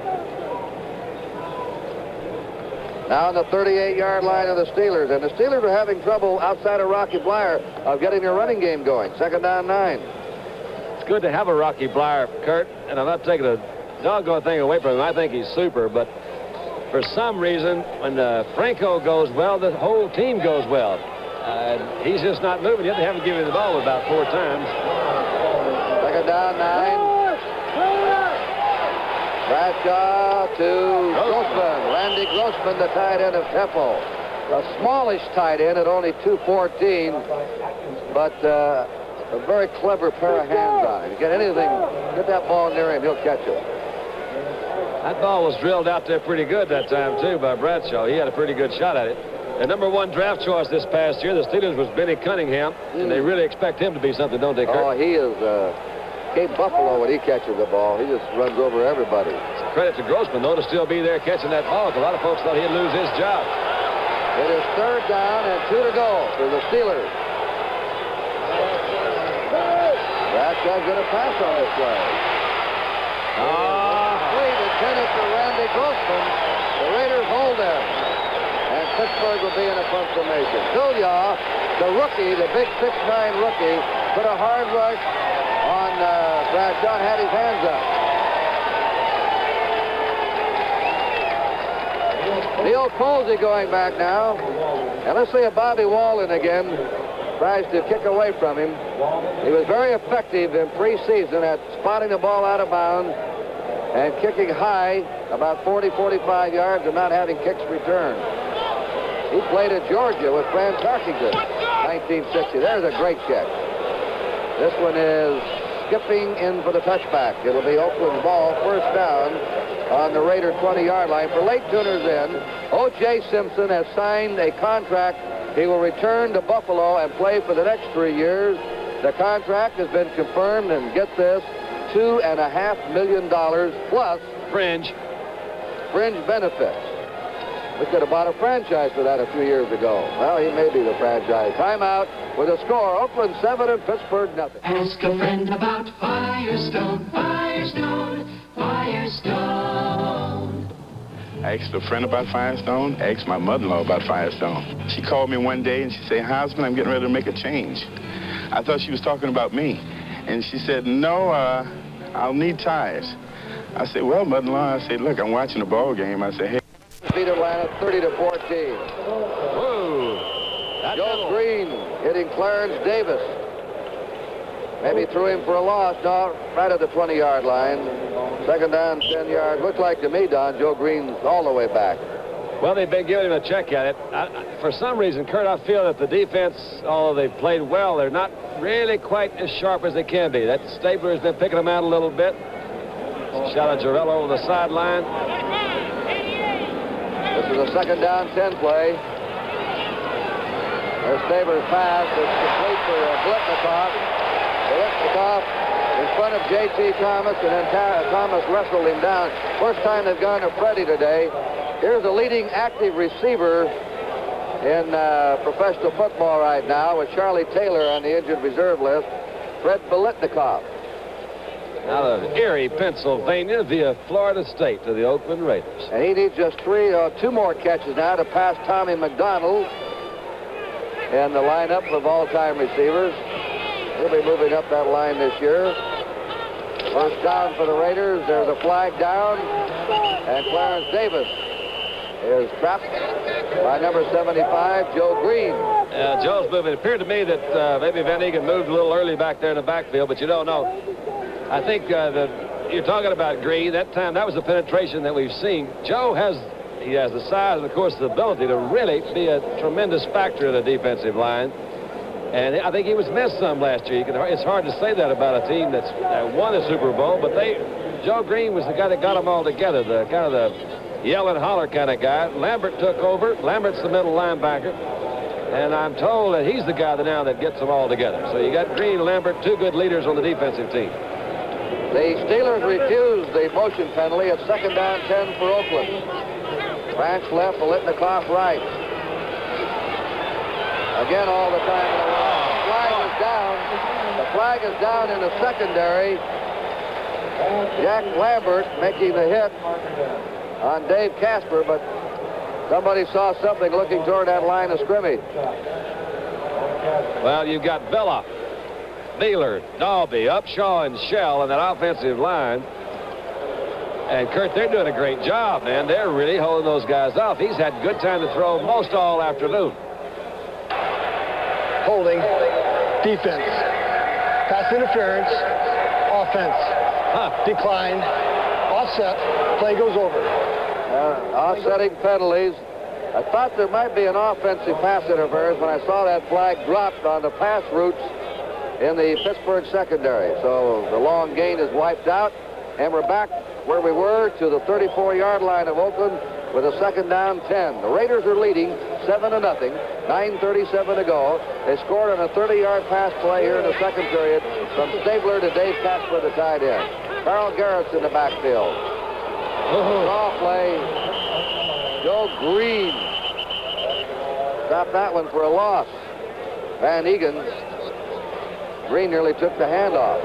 Now on the 38-yard line of the Steelers, and the Steelers are having trouble outside of Rocky Bleier of getting their running game going. Second down, 9. It's good to have a Rocky Bleier, Kurt, and I'm not taking a doggone thing away from him. I think he's super, but for some reason, when Franco goes well, the whole team goes well. He's just not moving yet. They haven't given him the ball about 4 times. Second down, 9. Bradshaw to Grossman. Randy Grossman, the tight end of Temple. A smallish tight end at only 214, but a very clever pair of hands on him. Get anything, get that ball near him, he'll catch it. That ball was drilled out there pretty good that time, too, by Bradshaw. He had a pretty good shot at it. The #1 draft choice this past year, the Steelers, was Benny Cunningham, and they really expect him to be something, don't they, Kurt? Oh, he is Cape Buffalo when he catches the ball. He just runs over everybody. Credit to Grossman, though, to still be there catching that ball. A lot of folks thought he'd lose his job. It is 3rd down and 2 to go for the Steelers. Bradshaw's going to pass on this play. Sweet intended for Randy Grossman. The Raiders hold them. And Pittsburgh will be in a punt formation. Villiar, the rookie, the big 6'9" rookie, put a hard rush on Bradshaw and had his hands up. Neil Colsey going back now. And let's see if Bobby Walden again tries to kick away from him. He was very effective in preseason at spotting the ball out of bounds and kicking high about 40, 45 yards and not having kicks returned. He played at Georgia with Fran Tarkington, 1960. There's a great kick. This one is skipping in for the touchback. It'll be Oakland's ball, 1st down on the Raider 20-yard line. For late tuners in, O.J. Simpson has signed a contract. He will return to Buffalo and play for the next 3 years. The contract has been confirmed, and get this, $2.5 million plus fringe benefits. We could have bought a franchise for that a few years ago. Well, he may be the franchise. Timeout with a score. Oakland 7 and Pittsburgh nothing. Ask a friend about Firestone, Firestone, Firestone. Asked a friend about Firestone. Asked my mother-in-law about Firestone. She called me one day and she said, "Husband, I'm getting ready to make a change." I thought she was talking about me. And she said, "No, I'll need tires." I said, "Well, mother-in-law," I said, "look, I'm watching the ball game." I said, "Hey." Beat Atlanta 30-14. Whoa. Joe Green hitting Clarence Davis. Maybe threw him for a loss. No, right at the 20-yard line. 2nd down, 10 yards. Looked like to me, Don, Joe Green's all the way back. Well, they've been giving him a check at it. For some reason, Kurt, I feel that the defense, although they've played well, they're not really quite as sharp as they can be. That Stabler has been picking them out a little bit. Shot at Jarrell over the sideline. This is a 2nd down, 10 play. There's Stabler's pass. It's complete for Blitnikoff. Blitnikoff in front of J.T. Thomas, and then Thomas wrestled him down. First time they've gone to Freddie today. Here's a leading active receiver in professional football right now with Charlie Taylor on the injured reserve list, Fred Blitnikoff. Out of Erie, Pennsylvania, via Florida State to the Oakland Raiders. And he needs just 2 more catches now to pass Tommy McDonald in the lineup of all-time receivers. He'll be moving up that line this year. 1st down for the Raiders. There's a flag down, and Clarence Davis is trapped by number 75, Joe Green. Joe's moving. It appeared to me that maybe Van Egan moved a little early back there in the backfield, but you don't know. I think you're talking about Green. That time, that was the penetration that we've seen. Joe has the size and, of course, the ability to really be a tremendous factor in the defensive line. And I think he was missed some last year. It's hard to say that about a team that won the Super Bowl, but Joe Green was the guy that got them all together, the kind of the yell and holler kind of guy. Lambert took over. Lambert's the middle linebacker. And I'm told that he's the guy now that gets them all together. So you got Green and Lambert, 2 good leaders on the defensive team. The Steelers refused the motion penalty at 2nd down, 10 for Oakland. Branch left, Blitnikoff right. Again, all the time in the line. The flag is down. The flag is down in the secondary. Jack Lambert making the hit on Dave Casper, but somebody saw something looking toward that line of scrimmage. Well, you've got Villa, Beeler, Dalby, Upshaw, and Shell in that offensive line. And, Kurt, they're doing a great job, man. They're really holding those guys off. He's had good time to throw most all afternoon. Holding, defense, pass interference, offense, decline, offset, play goes over. Offsetting penalties. I thought there might be an offensive pass interference when I saw that flag dropped on the pass routes in the Pittsburgh secondary. So the long gain is wiped out, and we're back where we were to the 34-yard line of Oakland with a second down 10. The Raiders are leading 7-0, 9:37 to go. They scored on a 30-yard pass play here in the second period from Stabler to Dave Katzler, the tight end. Carl Garrett's in the backfield. Draw play. Joe Green stopped that one for a loss. Van Egan. Green nearly took the handoff.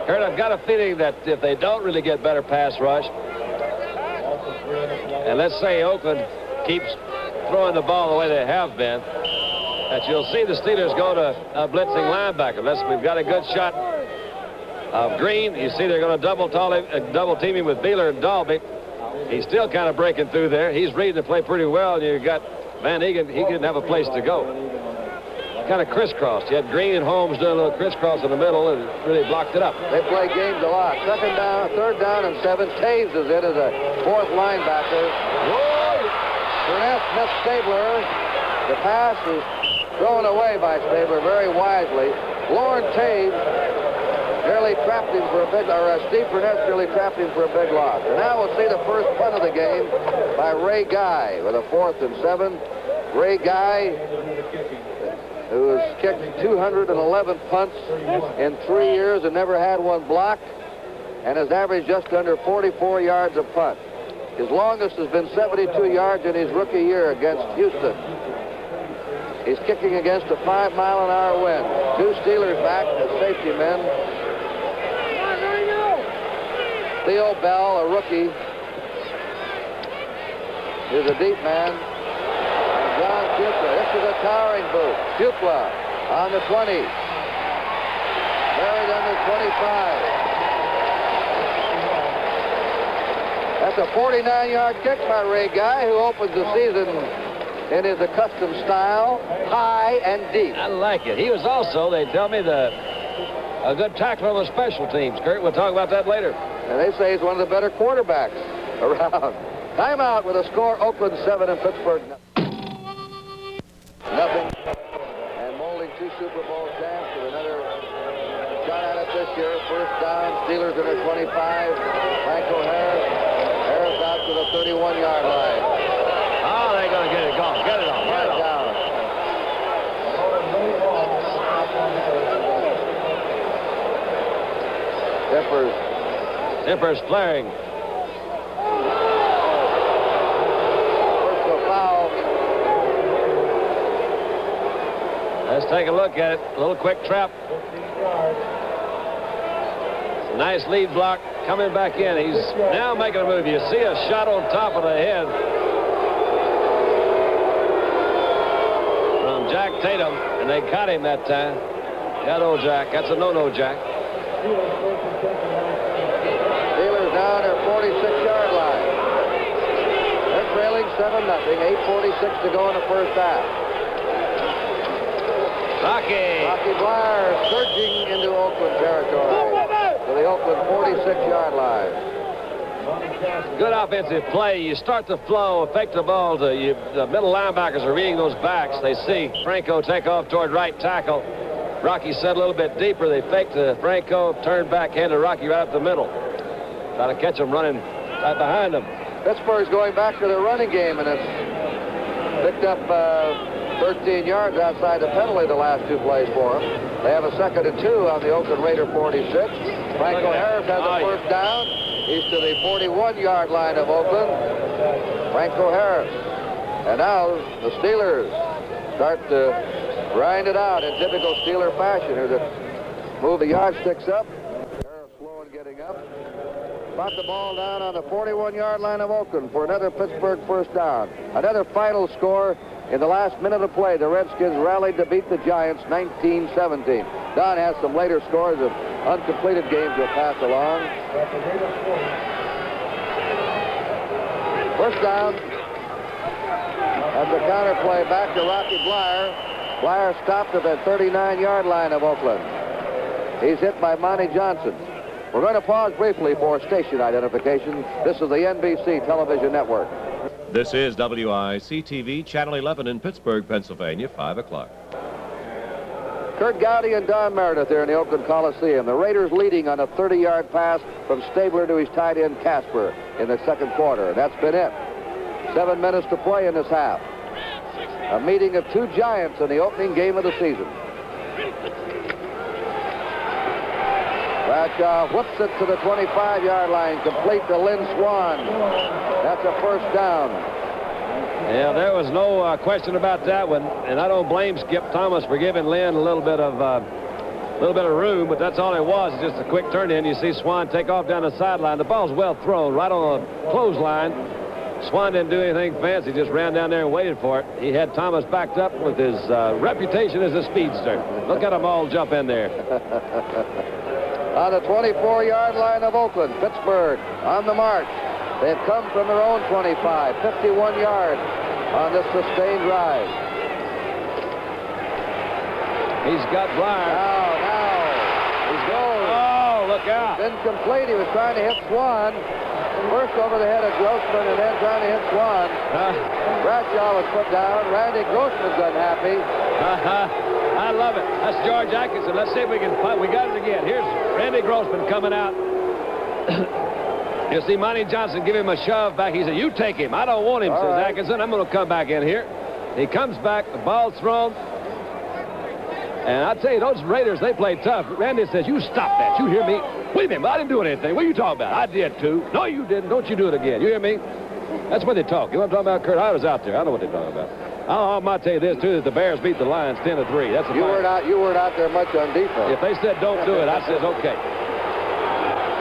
Kurt, I've got a feeling that if they don't really get better pass rush, and let's say Oakland keeps throwing the ball the way they have been, that you'll see the Steelers go to a blitzing linebacker. We've got a good shot of Green. You see they're going to double team him with Beeler and Dalby. He's still kind of breaking through there. He's reading the play pretty well, and you've got Van Egan. He didn't have a place to go. Kind of crisscrossed. You had Green and Holmes doing a little crisscross in the middle and really blocked it up. They play games a lot. Second down, third down and 7. Taves is in as a fourth linebacker. Burnett missed Stabler. The pass is thrown away by Stabler very wisely. Lauren Taves nearly trapped him for a big, Steve Burnett nearly trapped him for a big loss. And now we'll see the first punt of the game by Ray Guy with a 4th and 7. Ray Guy, who has kicked 211 punts in 3 years and never had one blocked, and has averaged just under 44 yards a punt. His longest has been 72 yards in his rookie year against Houston. He's kicking against a 5-mile-an-hour wind. 2 Steelers back as safety men. Theo Bell, a rookie, is a deep man. John Pupla. This is a towering boot. Pupla on the 20. Buried on the 25. That's a 49-yard kick by Ray Guy, who opens the season in his accustomed style, high and deep. I like it. He was also, they tell me, a good tackler on the special teams. Kurt, we'll talk about that later. And they say he's one of the better quarterbacks around. Timeout with a score, Oakland 7 and Pittsburgh nothing. And molding 2 Super Bowl champs with another shot at it this year. First down, Steelers in their 25. Franco Harris. Harris out to the 31-yard line. Oh, they're going to get it going. Get it on. Get it down. Zippers flaring. Personal foul. Let's take a look at it. A little quick trap. Nice lead block coming back in. He's now making a move. You see a shot on top of the head from Jack Tatum, and they caught him that time. Got old Jack. That's a no-no, Jack. Steelers down their 46-yard line. They're trailing 7-0. 8:46 to go in the first half. Rocky Bleier surging into Oakland territory to the Oakland 46-yard line. Good offensive play. You start the flow, affect the ball. The middle linebackers are reading those backs. They see Franco take off toward right tackle. Rocky set a little bit deeper. They faked to Franco, turned back, handed Rocky right up the middle. Try to catch him running right behind him. Pittsburgh's going back to their running game, and it's picked up 13 yards outside the penalty the last 2 plays for them. They have a 2nd and 2 on the Oakland Raider 46. Franco Harris has a first down. He's to the 41-yard line of Oakland. Franco Harris. And now the Steelers start to grind it out in typical Steeler fashion. Here to move the yardsticks up. Harris slow in getting up. Brought the ball down on the 41-yard line of Oakland for another Pittsburgh first down. Another final score in the last minute of play. The Redskins rallied to beat the Giants 19-17. Don has some later scores of uncompleted games he'll pass along. First down. That's a counter play back to Rocky Bleier. Bleier stopped at the 39-yard line of Oakland. He's hit by Monty Johnson. We're going to pause briefly for station identification. This is the NBC television network. This is WIC-TV, Channel 11 in Pittsburgh, Pennsylvania, 5 o'clock. Kurt Gowdy and Don Meredith there in the Oakland Coliseum. The Raiders leading on a 30-yard pass from Stabler to his tight end Casper in the second quarter. That's been it. 7 minutes to play in this half. A meeting of two giants in the opening game of the season. Bradshaw whips it to the 25-yard line, complete to Lynn Swan. That's a first down. Yeah, there was no question about that one, and I don't blame Skip Thomas for giving Lynn a little bit of room, but that's all it was. It's just a quick turn in. You see Swan take off down the sideline. The ball's well thrown, right on the clothesline. Swan didn't do anything fancy, just ran down there and waited for it. He had Thomas backed up with his reputation as a speedster. Look at them all jump in there. On the 24-yard line of Oakland, Pittsburgh on the march. They've come from their own 25, 51 yards on this sustained drive. He's got Blyer. Now, he's going. Oh, look out. Incomplete. He was trying to hit Swan. First over the head of Grossman and then trying to hit Swan. Bradshaw was put down. Randy Grossman's unhappy. I love it. That's George Atkinson. Let's see if we can find. We got it again. Here's Randy Grossman coming out. You see Monty Johnson give him a shove back. He said, you take him. I don't want him, says right. Atkinson. I'm going to come back in here. He comes back. The ball's thrown. And I tell you, those Raiders, they play tough. Randy says, you stop that. You hear me? Wait a minute. I didn't do anything. What are you talking about? I did, too. No, you didn't. Don't you do it again. You hear me? That's what they talk. You know what I'm talking about, Kurt? I was out there. I know what they're talking about. I might tell you this, too, that the Bears beat the Lions 10-3. That's you weren't out there much on defense. If they said don't do it, I says okay.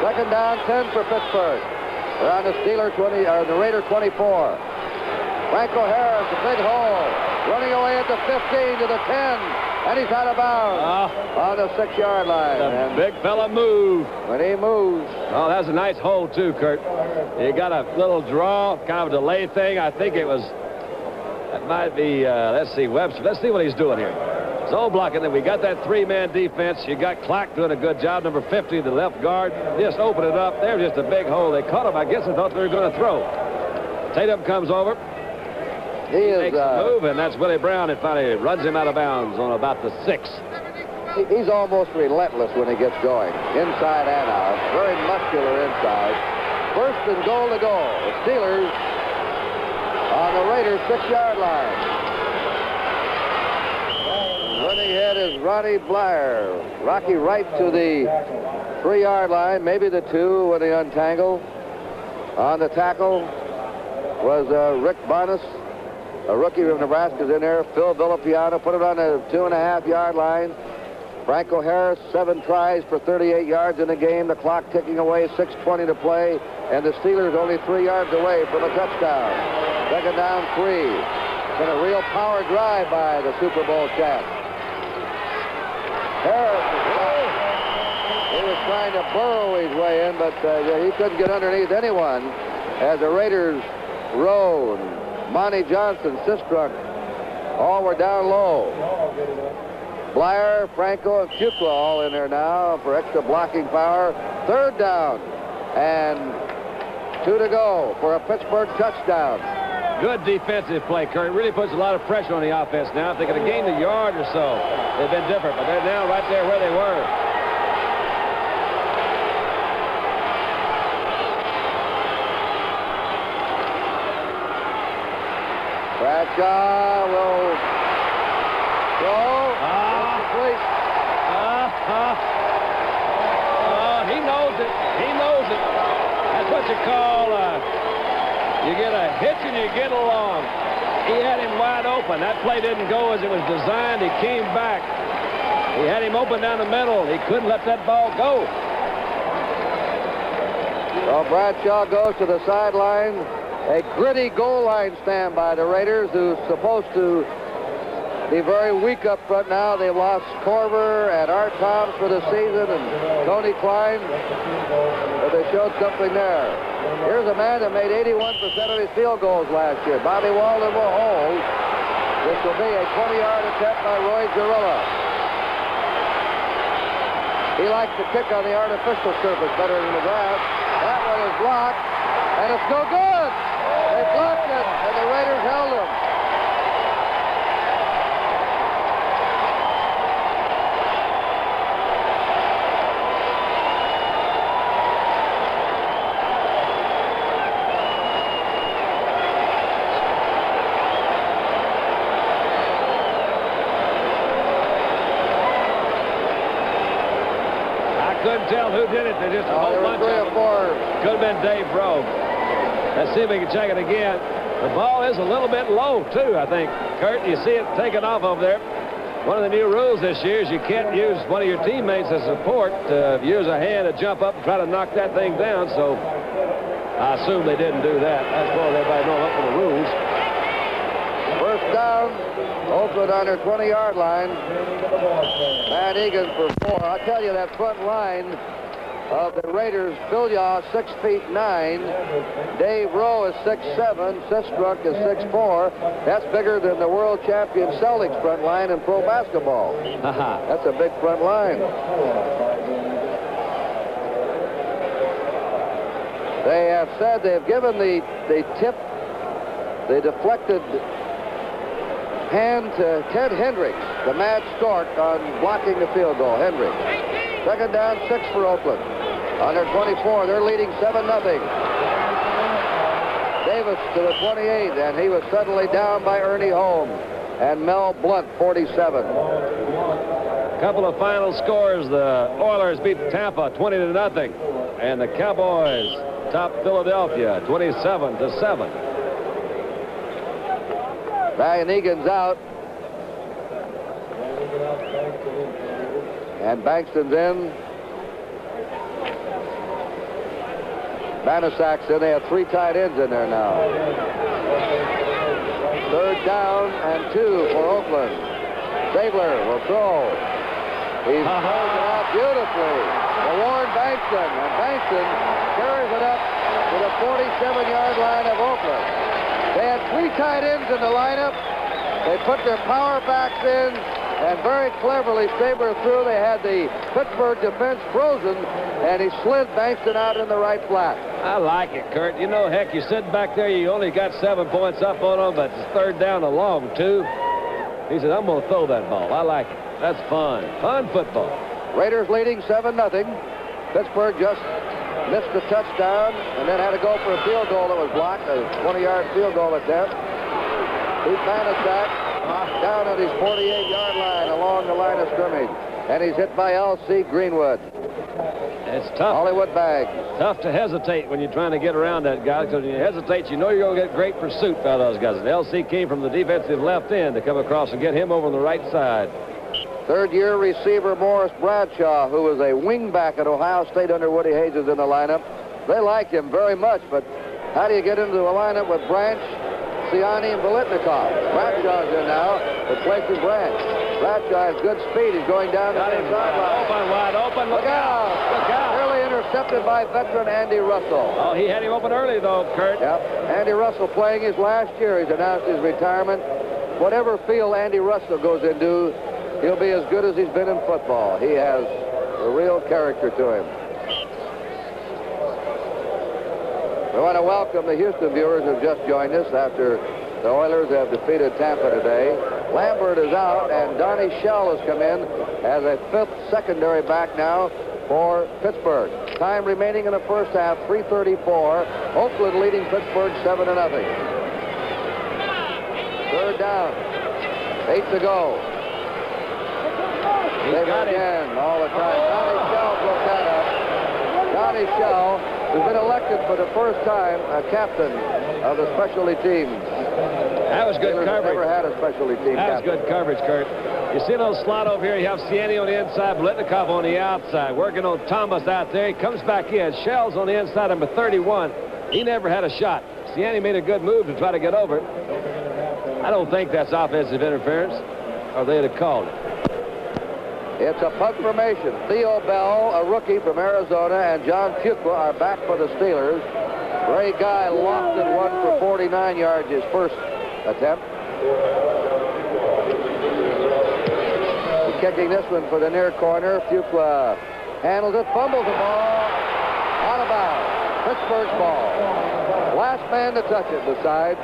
Second down, 10 for Pittsburgh. They're on the Steeler 20, or the Raider 24. Franco Harris, a big hole. Running away at the 15 to the 10. And he's out of bounds on the 6-yard line. The big fella moved. When he moves. Oh, that's a nice hole, too, Kurt. You got a little draw, kind of a delay thing. I think it was, that might be, let's see, Webster. Let's see what he's doing here. Zone blocking, then we got that three-man defense. You got Clark doing a good job. Number 50, the left guard. Just open it up. There's just a big hole. They caught him. I guess they thought they were going to throw. Tatum comes over. He makes a move, and that's Willie Brown that finally runs him out of bounds on about the 6. He's almost relentless when he gets going, inside and out. Very muscular inside. First and goal to go. The Steelers on the Raiders' 6-yard line. Running ahead is Ronnie Blyer. Rocky right to the 3-yard line, maybe the 2 when they untangle. On the tackle was Rick Barnes. A rookie from Nebraska's in there. Phil Villapiano put it on the 2.5-yard line. Franco Harris, 7 tries for 38 yards in the game. The clock ticking away, 6:20 to play. And the Steelers only 3 yards away from a touchdown. Second down, 3. It's been a real power drive by the Super Bowl champ. Harris, he was trying to burrow his way in, but he couldn't get underneath anyone as the Raiders rode. Monty Johnson, Sistrunk, all were down low. Blyer, Franco, and Fuqua all in there now for extra blocking power. Third down, and 2 to go for a Pittsburgh touchdown. Good defensive play, Kurt. It really puts a lot of pressure on the offense now. If they could have gained a yard or so, they've been different, but they're now right there where they were. Bradshaw will go. Complete. He knows it. He knows it. That's what you call, you get a hitch and you get along. He had him wide open. That play didn't go as it was designed. He came back. He had him open down the middle. He couldn't let that ball go. Well, Bradshaw goes to the sideline. A gritty goal line stand by the Raiders, who's supposed to be very weak up front now. They've lost Corver and Art Toms for the season and Tony Klein, but they showed something there. Here's a man that made 81% of his field goals last year. Bobby Walden will hold. This will be a 20-yard attempt by Roy Jarilla. He likes to kick on the artificial surface better than the grass. That one is blocked, and it's no good. They blocked it, and the Raiders held him. couldn't tell who did it. They just a whole there were bunch 3 of or 4. Could have been Dave Rowe. Let's see if we can check it again. The ball is a little bit low, too, I think. Kurt, you see it taking off over there. One of the new rules this year is you can't use one of your teammates as support to use a hand to jump up and try to knock that thing down, so I assume they didn't do that. That's what everybody knows up with the rules. First down, Oakland on their 20-yard line. Van Egan for 4. I'll tell you, that front line of the Raiders, Phil Yaw, 6'9". Dave Rowe is 6'7". Sistrunk is 6'4". That's bigger than the world champion Celtics front line in pro basketball. That's a big front line. They have said they've given the deflected hand to Ted Hendricks, the mad stork, on blocking the field goal. Hendricks. Second down, 6 for Oakland. On their 24, they're leading 7-0. Davis to the 28, and he was suddenly down by Ernie Holmes and Mel Blunt, 47. Couple of final scores. The Oilers beat Tampa 20-0, and the Cowboys top Philadelphia 27-7. Van Egan's out. And Bankston's in. Banasak's in. They have 3 tight ends in there now. Third down and 2 for Oakland. Stabler will throw. He's throwing it out beautifully for Warren Bankston. And Bankston carries it up to the 47-yard line of Oakland. They had 3 tight ends in the lineup. They put their power backs in, and very cleverly Stabler threw. They had the Pittsburgh defense frozen, and he slid Bankston out in the right flat. I like it, Kurt. You know, heck, you sit back there, you only got 7 points up on them, but it's third down and long, too. He said, I'm going to throw that ball. I like it. That's fun. Fun football. Raiders leading 7-0. Pittsburgh just missed the touchdown and then had to go for a field goal that was blocked, a 20-yard field goal attempt. He's Banasak down at his 48-yard line along the line of scrimmage. And he's hit by L.C. Greenwood. It's tough. Hollywood Bag. Tough to hesitate when you're trying to get around that guy, because when you hesitate, you know you're going to get great pursuit by those guys. And L.C. came from the defensive left end to come across and get him over on the right side. Third-year receiver Morris Bradshaw, who was a wingback at Ohio State under Woody Hayes, is in the lineup. They like him very much, but how do you get into a lineup with Branch, Siani, and Biletnikoff? Bradshaw's in now, replacing Branch. Bradshaw has good speed. He's going down the sideline. Wide open. Look out. Look out. Nearly intercepted by veteran Andy Russell. Oh, he had him open early, though, Kurt. Yep. Andy Russell playing his last year. He's announced his retirement. Whatever field Andy Russell goes into, he'll be as good as he's been in football. He has a real character to him. We want to welcome the Houston viewers who have just joined us after the Oilers have defeated Tampa today. Lambert is out, and Donnie Shell has come in as a 5th secondary back now for Pittsburgh. Time remaining in the first half, 3:34. Oakland leading Pittsburgh 7-0. Third down. 8 to go. They got again all the time. Donnie Shell broke that up. Donnie Shell has been elected for the first time a captain of the specialty teams. That was good coverage. Never had a specialty team That was good coverage, Kurt. You see a little slot over here. You have Siani on the inside, Biletnikoff on the outside. Working on Thomas out there. He comes back in. Shell's on the inside, number 31. He never had a shot. Siani made a good move to try to get over it. I don't think that's offensive interference, or they'd have called it. It's a punt formation. Theo Bell, a rookie from Arizona, and John Fuqua are back for the Steelers. Ray Guy lofted one for 49 yards his first attempt. He's kicking this one for the near corner. Fuqua handles it, fumbles the ball, out of bounds. Pittsburgh's ball. Last man to touch it, the side.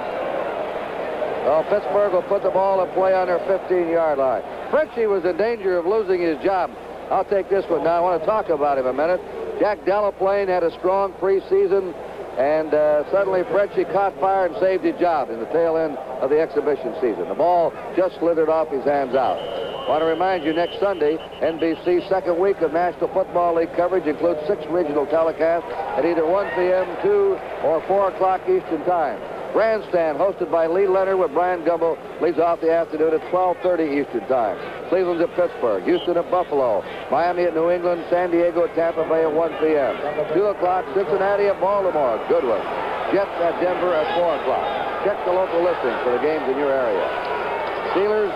Well, Pittsburgh will put the ball in play on their 15-yard line. Frenchie was in danger of losing his job. I'll take this one now. I want to talk about him a minute. Jack Delaplane had a strong preseason, and suddenly Frenchie caught fire and saved his job in the tail end of the exhibition season. The ball just slithered off his hands out. Want to remind you, next Sunday, NBC's second week of National Football League coverage includes 6 regional telecasts at either 1 p.m., 2, or 4 o'clock Eastern Time. Grandstand, hosted by Lee Leonard with Brian Gumbo, leads off the afternoon at 12:30 Eastern Time. Cleveland's at Pittsburgh, Houston at Buffalo, Miami at New England, San Diego at Tampa Bay at 1 p.m. 2 o'clock, Cincinnati at Baltimore, Goodwin. Jets at Denver at 4 o'clock. Check the local listings for the games in your area. Steelers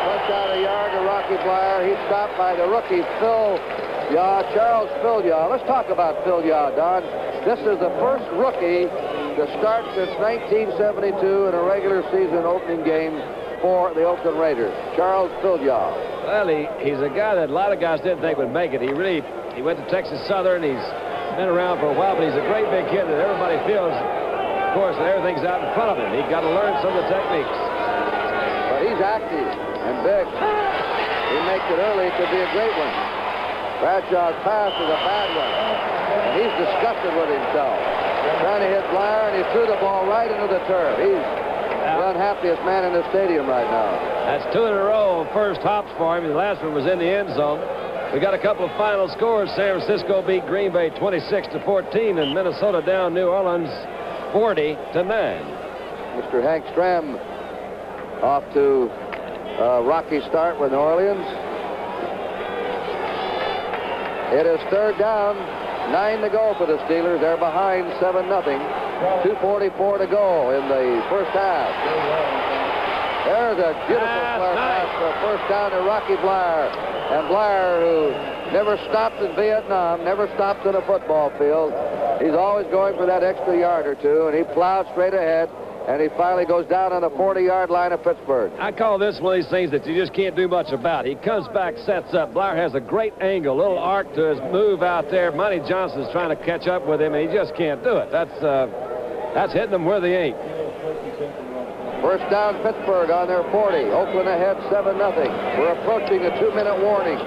punch out a yard to Rocky Blyer. He's stopped by the rookie Charles Philyaw. Let's talk about Philyaw, Don. This is the first rookie to start since 1972 in a regular season opening game for the Oakland Raiders. Charles Philyaw. Well, he's a guy that a lot of guys didn't think would make it. He went to Texas Southern. He's been around for a while, but he's a great big kid that everybody feels, of course, that everything's out in front of him. He's got to learn some of the techniques. But he's active and big. He makes it early. It could be a great one. Bradshaw's pass is a bad one. And he's disgusted with himself. Trying to hit Blyer, and he threw the ball right into the turf. He's the unhappiest man in the stadium right now. That's 2 in a row on first hops for him. The last one was in the end zone. We got a couple of final scores. San Francisco beat Green Bay 26-14, and Minnesota down New Orleans 40-9. Mr. Hank Stram off to a rocky start with New Orleans. It is 3rd down, 9 to go for the Steelers. They're behind 7-0. 2:44 to go in the first half. There's a beautiful flare pass for a first down to Rocky Blyer. And Blyer, who never stopped in Vietnam, never stopped in a football field, he's always going for that extra yard or two, and he plowed straight ahead, and he finally goes down on the 40-yard line of Pittsburgh. I call this one of these things that you just can't do much about. He comes back, sets up. Blyer has a great angle, little arc to his move out there. Monty Johnson's trying to catch up with him, and he just can't do it. That's hitting them where they ain't. First down, Pittsburgh on their 40. Oakland ahead 7-0. We're approaching a 2-minute warning. You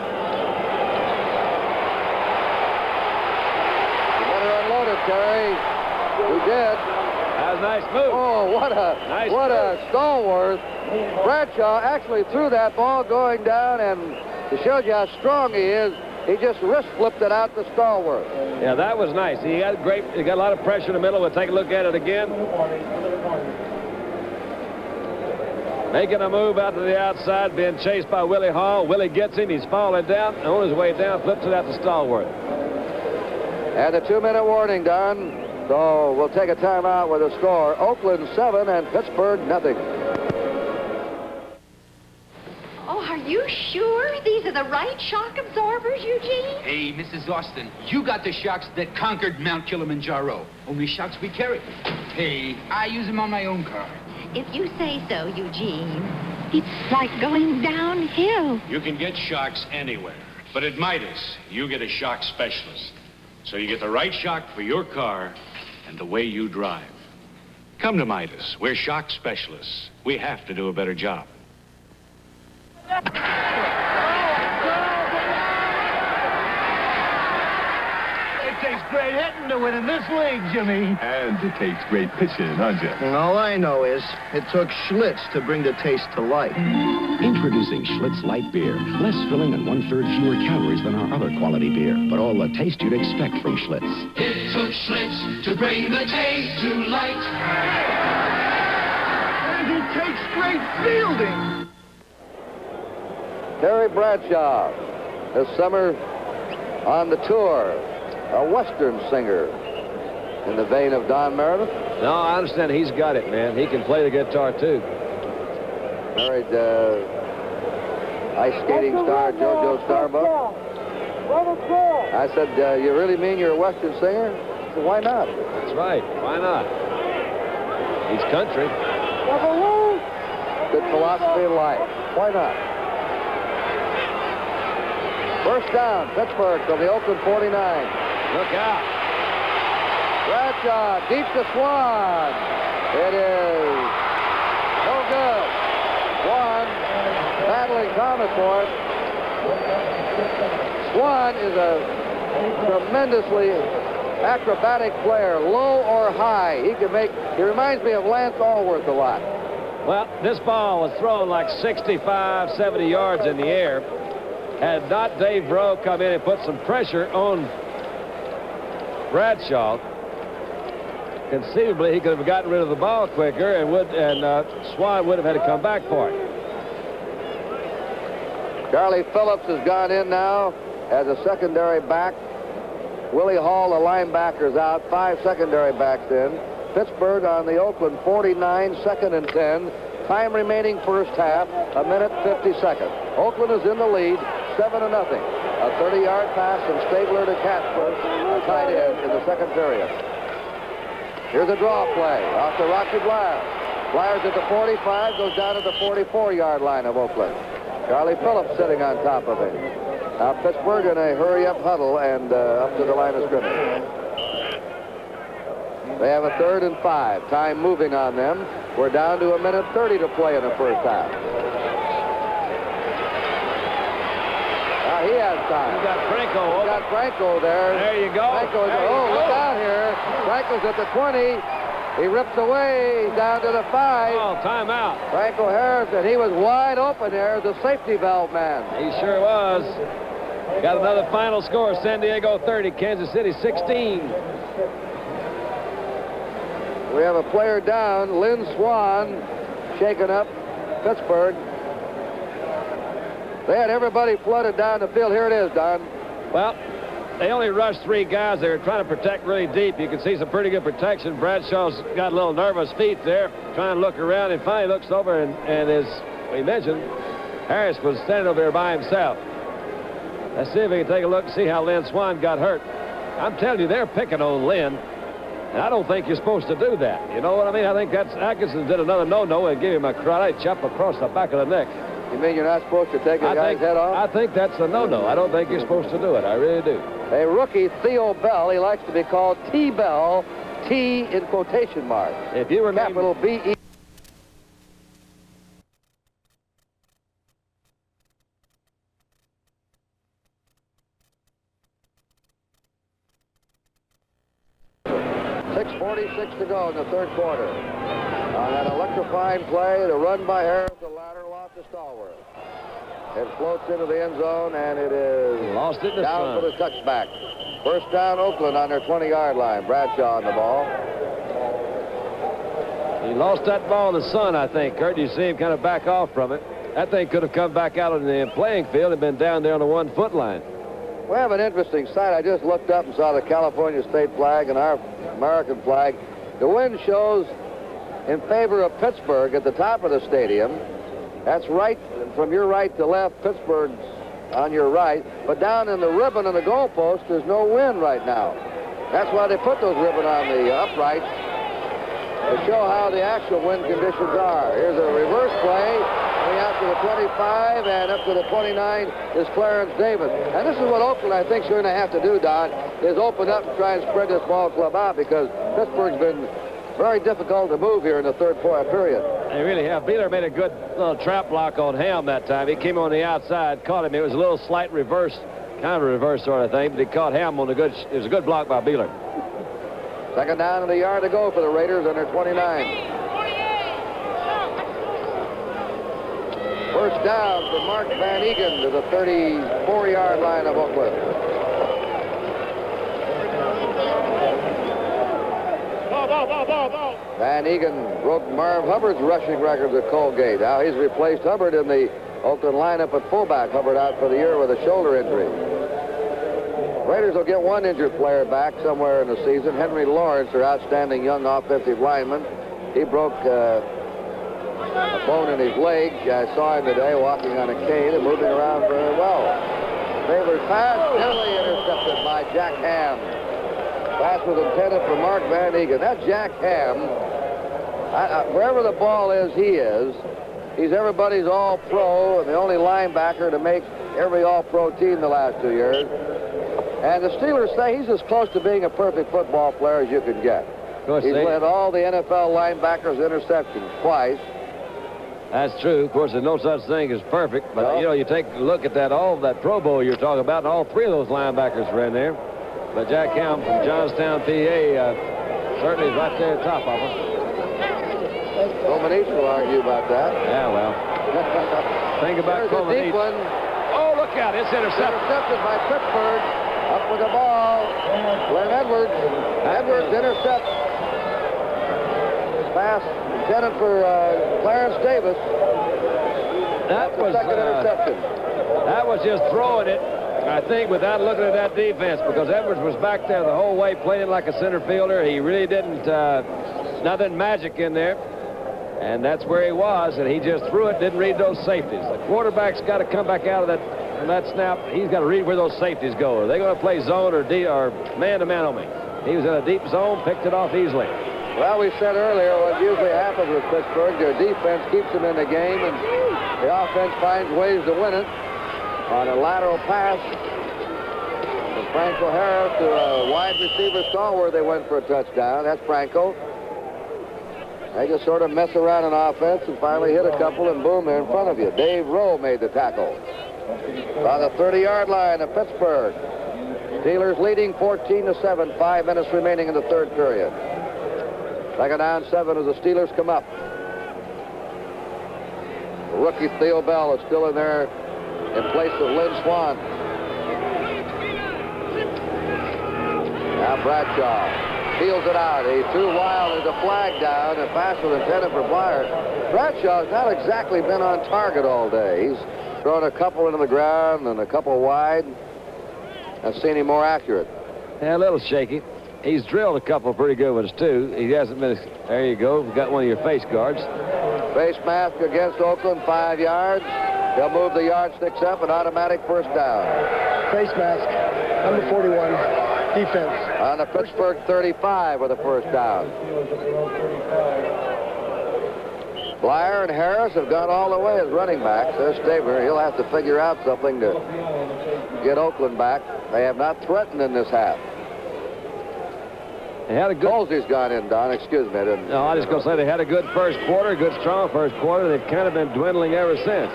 better unload it, Terry. We did. That was a nice move. Oh, what a stalwart. Bradshaw actually threw that ball going down, and it shows you how strong he is. He just wrist flipped it out to Stallworth. Yeah, that was nice. He got a lot of pressure in the middle. We'll take a look at it again. Making a move out to the outside, being chased by Willie Hall. Willie gets him. He's falling down. On his way down, flips it out to Stallworth. And a 2-minute warning, Don. So we'll take a timeout with a score. Oakland 7 and Pittsburgh 0. Oh, are you sure these are the right shock absorbers, Eugene? Hey, Mrs. Austin, you got the shocks that conquered Mount Kilimanjaro. Only shocks we carry. Hey, I use them on my own car. If you say so, Eugene. It's like going downhill. You can get shocks anywhere. But at Midas, you get a shock specialist. So you get the right shock for your car and the way you drive. Come to Midas. We're shock specialists. We have to do a better job. It takes great hitting to win in this league, Jimmy. And it takes great pitching, huh, Jim? And all I know is it took Schlitz to bring the taste to life. Introducing Schlitz Light Beer. Less filling and 1/3 fewer calories than our other quality beer. But all the taste you'd expect from Schlitz. It took Schlitz to bring the taste to light. And it takes great fielding. Terry Bradshaw, this summer on the tour, a Western singer in the vein of Don Meredith. No, I understand he's got it, man. He can play the guitar, too. Married ice skating star JoJo Starbuck. I said, you really mean you're a Western singer? I said, why not? That's right. Why not? He's country. Good philosophy of life. Why not? First down, Pittsburgh from the Oakland 49. Look out. Bradshaw, deep to Swan. It is no good. Swan battling Thomas for it. Swan is a tremendously acrobatic player, low or high. He reminds me of Lance Allworth a lot. Well, this ball was thrown like 65, 70 yards in the air. Had not Dave Rowe come in and put some pressure on Bradshaw, conceivably he could have gotten rid of the ball quicker, and Swan would have had to come back for it. Charlie Phillips has gone in now as a secondary back. Willie Hall, the linebacker's out. 5 secondary backs in. Pittsburgh on the Oakland 49, 2nd and 10. Time remaining first half, 1:50. Oakland is in the lead, 7-0. A 30-yard pass from Stabler to Casper, a tight end in the second period. Here's a draw play off to Rocky Blyers. Blyers at the 45, goes down to the 44-yard line of Oakland. Charlie Phillips sitting on top of him. Now Pittsburgh in a hurry-up huddle and up to the line of scrimmage. They have a 3rd and 5. Time moving on them. We're down to 1:30 to play in the first half. Now he has time. You got Franco. You got Franco there. There you go. Franco, look out here. Franco's at the 20. He rips away down to the 5. Oh, timeout. Franco Harrison, he was wide open there, the safety valve man. He sure was. Got another final score, San Diego 30, Kansas City 16. We have a player down, Lynn Swan, shaking up Pittsburgh. They had everybody flooded down the field. Here it is, Don. Well, they only rushed 3 guys. They were trying to protect really deep. You can see some pretty good protection. Bradshaw's got a little nervous feet there, trying to look around, and finally looks over, and as we mentioned, Harris was standing over there by himself. Let's see if we can take a look and see how Lynn Swan got hurt. I'm telling you, they're picking on Lynn, and I don't think you're supposed to do that. You know what I mean? I think that's Atkinson did another no-no and gave him a karate chop across the back of the neck. You mean you're not supposed to take a guy's head off? I think that's a no-no. I don't think you're supposed to do it. I really do. A rookie, Theo Bell, he likes to be called T-Bell, T in quotation marks. If you were capital B-E. .46 to go in the third quarter. On that electrifying play, the run by Harris, the lateral off to Stallworth. It floats into the end zone, and it is lost it down for the touchback. First down, Oakland on their 20-yard line. Bradshaw on the ball. He lost that ball in the sun, I think. Kurt, you see him kind of back off from it. That thing could have come back out on the playing field and been down there on the 1-foot line. We have an interesting sight. I just looked up and saw the California state flag and our American flag. The wind shows in favor of Pittsburgh at the top of the stadium. That's right, from your right to left, Pittsburgh's on your right. But down in the ribbon on the goalpost, there's no wind right now. That's why they put those ribbon on the uprights to show how the actual wind conditions are. Here's a reverse play. Coming out to the 25 and up to the 29 is Clarence Davis. And this is what Oakland, I think, is going to have to do, Don, is open up and try and spread this ball club out, because Pittsburgh's been very difficult to move here in the third period. They really have. Beeler made a good little trap block on Ham that time. He came on the outside, caught him. It was a little slight reverse, kind of a reverse sort of thing, but he caught Ham on the good. It was a good block by Beeler. Second down and a yard to go for the Raiders on their 29. First down for Mark Van Egan to the 34-yard line of Oakland. Van Egan broke Marv Hubbard's rushing records at Colgate. Now he's replaced Hubbard in the Oakland lineup at fullback. Hubbard out for the year with a shoulder injury. Raiders will get one injured player back somewhere in the season. Henry Lawrence, their outstanding young offensive lineman. He broke a bone in his leg. I saw him today walking on a cane and moving around very well. Favored pass, nearly intercepted by Jack Ham. Pass was intended for Mark Van Egan. That Jack Ham, wherever the ball is, he is. He's everybody's all-pro and the only linebacker to make every all-pro team the last 2 years. And the Steelers say he's as close to being a perfect football player as you can get. He's led all the NFL linebackers interceptions twice. That's true. Of course, there's no such thing as perfect. But, you know, you take a look at that, all that Pro Bowl you're talking about, and all 3 of those linebackers were in there. But Jack Ham from Johnstown, PA, certainly is right there at the top of them. So Comaneci will argue about that. Yeah, well. Think about There's a deep Comaneci. one. Oh, look out. It's intercepted. Intercepted by Pittsburgh. Up with the ball. Glenn Edwards. Edwards intercepts. Pass intended for Clarence Davis. That was the second interception. That was just throwing it, I think, without looking at that defense, because Edwards was back there the whole way playing like a center fielder. He really didn't, nothing magic in there. And that's where he was, and he just threw it, didn't read those safeties. The quarterback's got to come back out of that snap. He's got to read where those safeties go. Are they going to play zone or man-to-man on me? He was in a deep zone, picked it off easily. Well, we said earlier what usually happens with Pittsburgh, their defense keeps them in the game, and the offense finds ways to win it. On a lateral pass from Franco Harris to a wide receiver stalwart, they went for a touchdown. That's Franco. They just sort of mess around on offense and finally hit a couple, and boom, they're in front of you. Dave Rowe made the tackle. On the 30-yard line of Pittsburgh. Steelers leading 14-7, 5 minutes remaining in the third period. Second down, 7 as the Steelers come up. Rookie Theo Bell is still in there in place of Lynn Swan. Now Bradshaw feels it out. He threw wild. There's a flag down. The pass was intended for Blyer. Bradshaw's not exactly been on target all day. He's thrown a couple into the ground and a couple wide. I've seen him more accurate. Yeah, a little shaky. He's drilled a couple pretty good ones, too. He hasn't been... There you go. Got one of your face guards. Face mask against Oakland, 5 yards. They'll move the yardsticks up, an automatic first down. Face mask, number 41, defense. On the Pittsburgh 35 with a first down. Blyer and Harris have gone all the way as running backs. There's Stabler. He'll have to figure out something to get Oakland back. They have not threatened in this half. They had a good... Colsey's gone in, Don. Excuse me. I didn't... No, I was just going to say they had a good first quarter, good strong first quarter. They've kind of been dwindling ever since.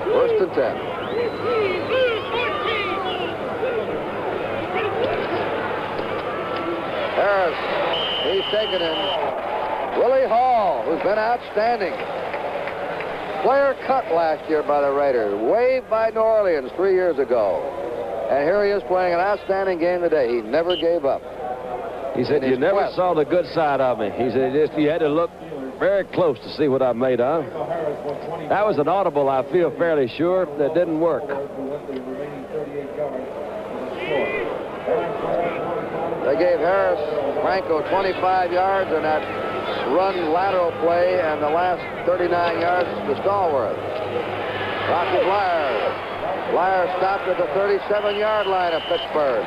First and 10. Harris, he's taken in. Willie Hall, who's been outstanding. Player cut last year by the Raiders, waived by New Orleans 3 years ago. And here he is playing an outstanding game today. He never gave up. He said, you never saw the good side of me. He said, you had to look very close to see what I made of. That was an audible, I feel fairly sure, that didn't work. They gave Harris, Franco 25 yards in that run lateral play, and the last 39 yards to Stallworth. Rocky Blyer. Blyer stopped at the 37-yard line of Pittsburgh.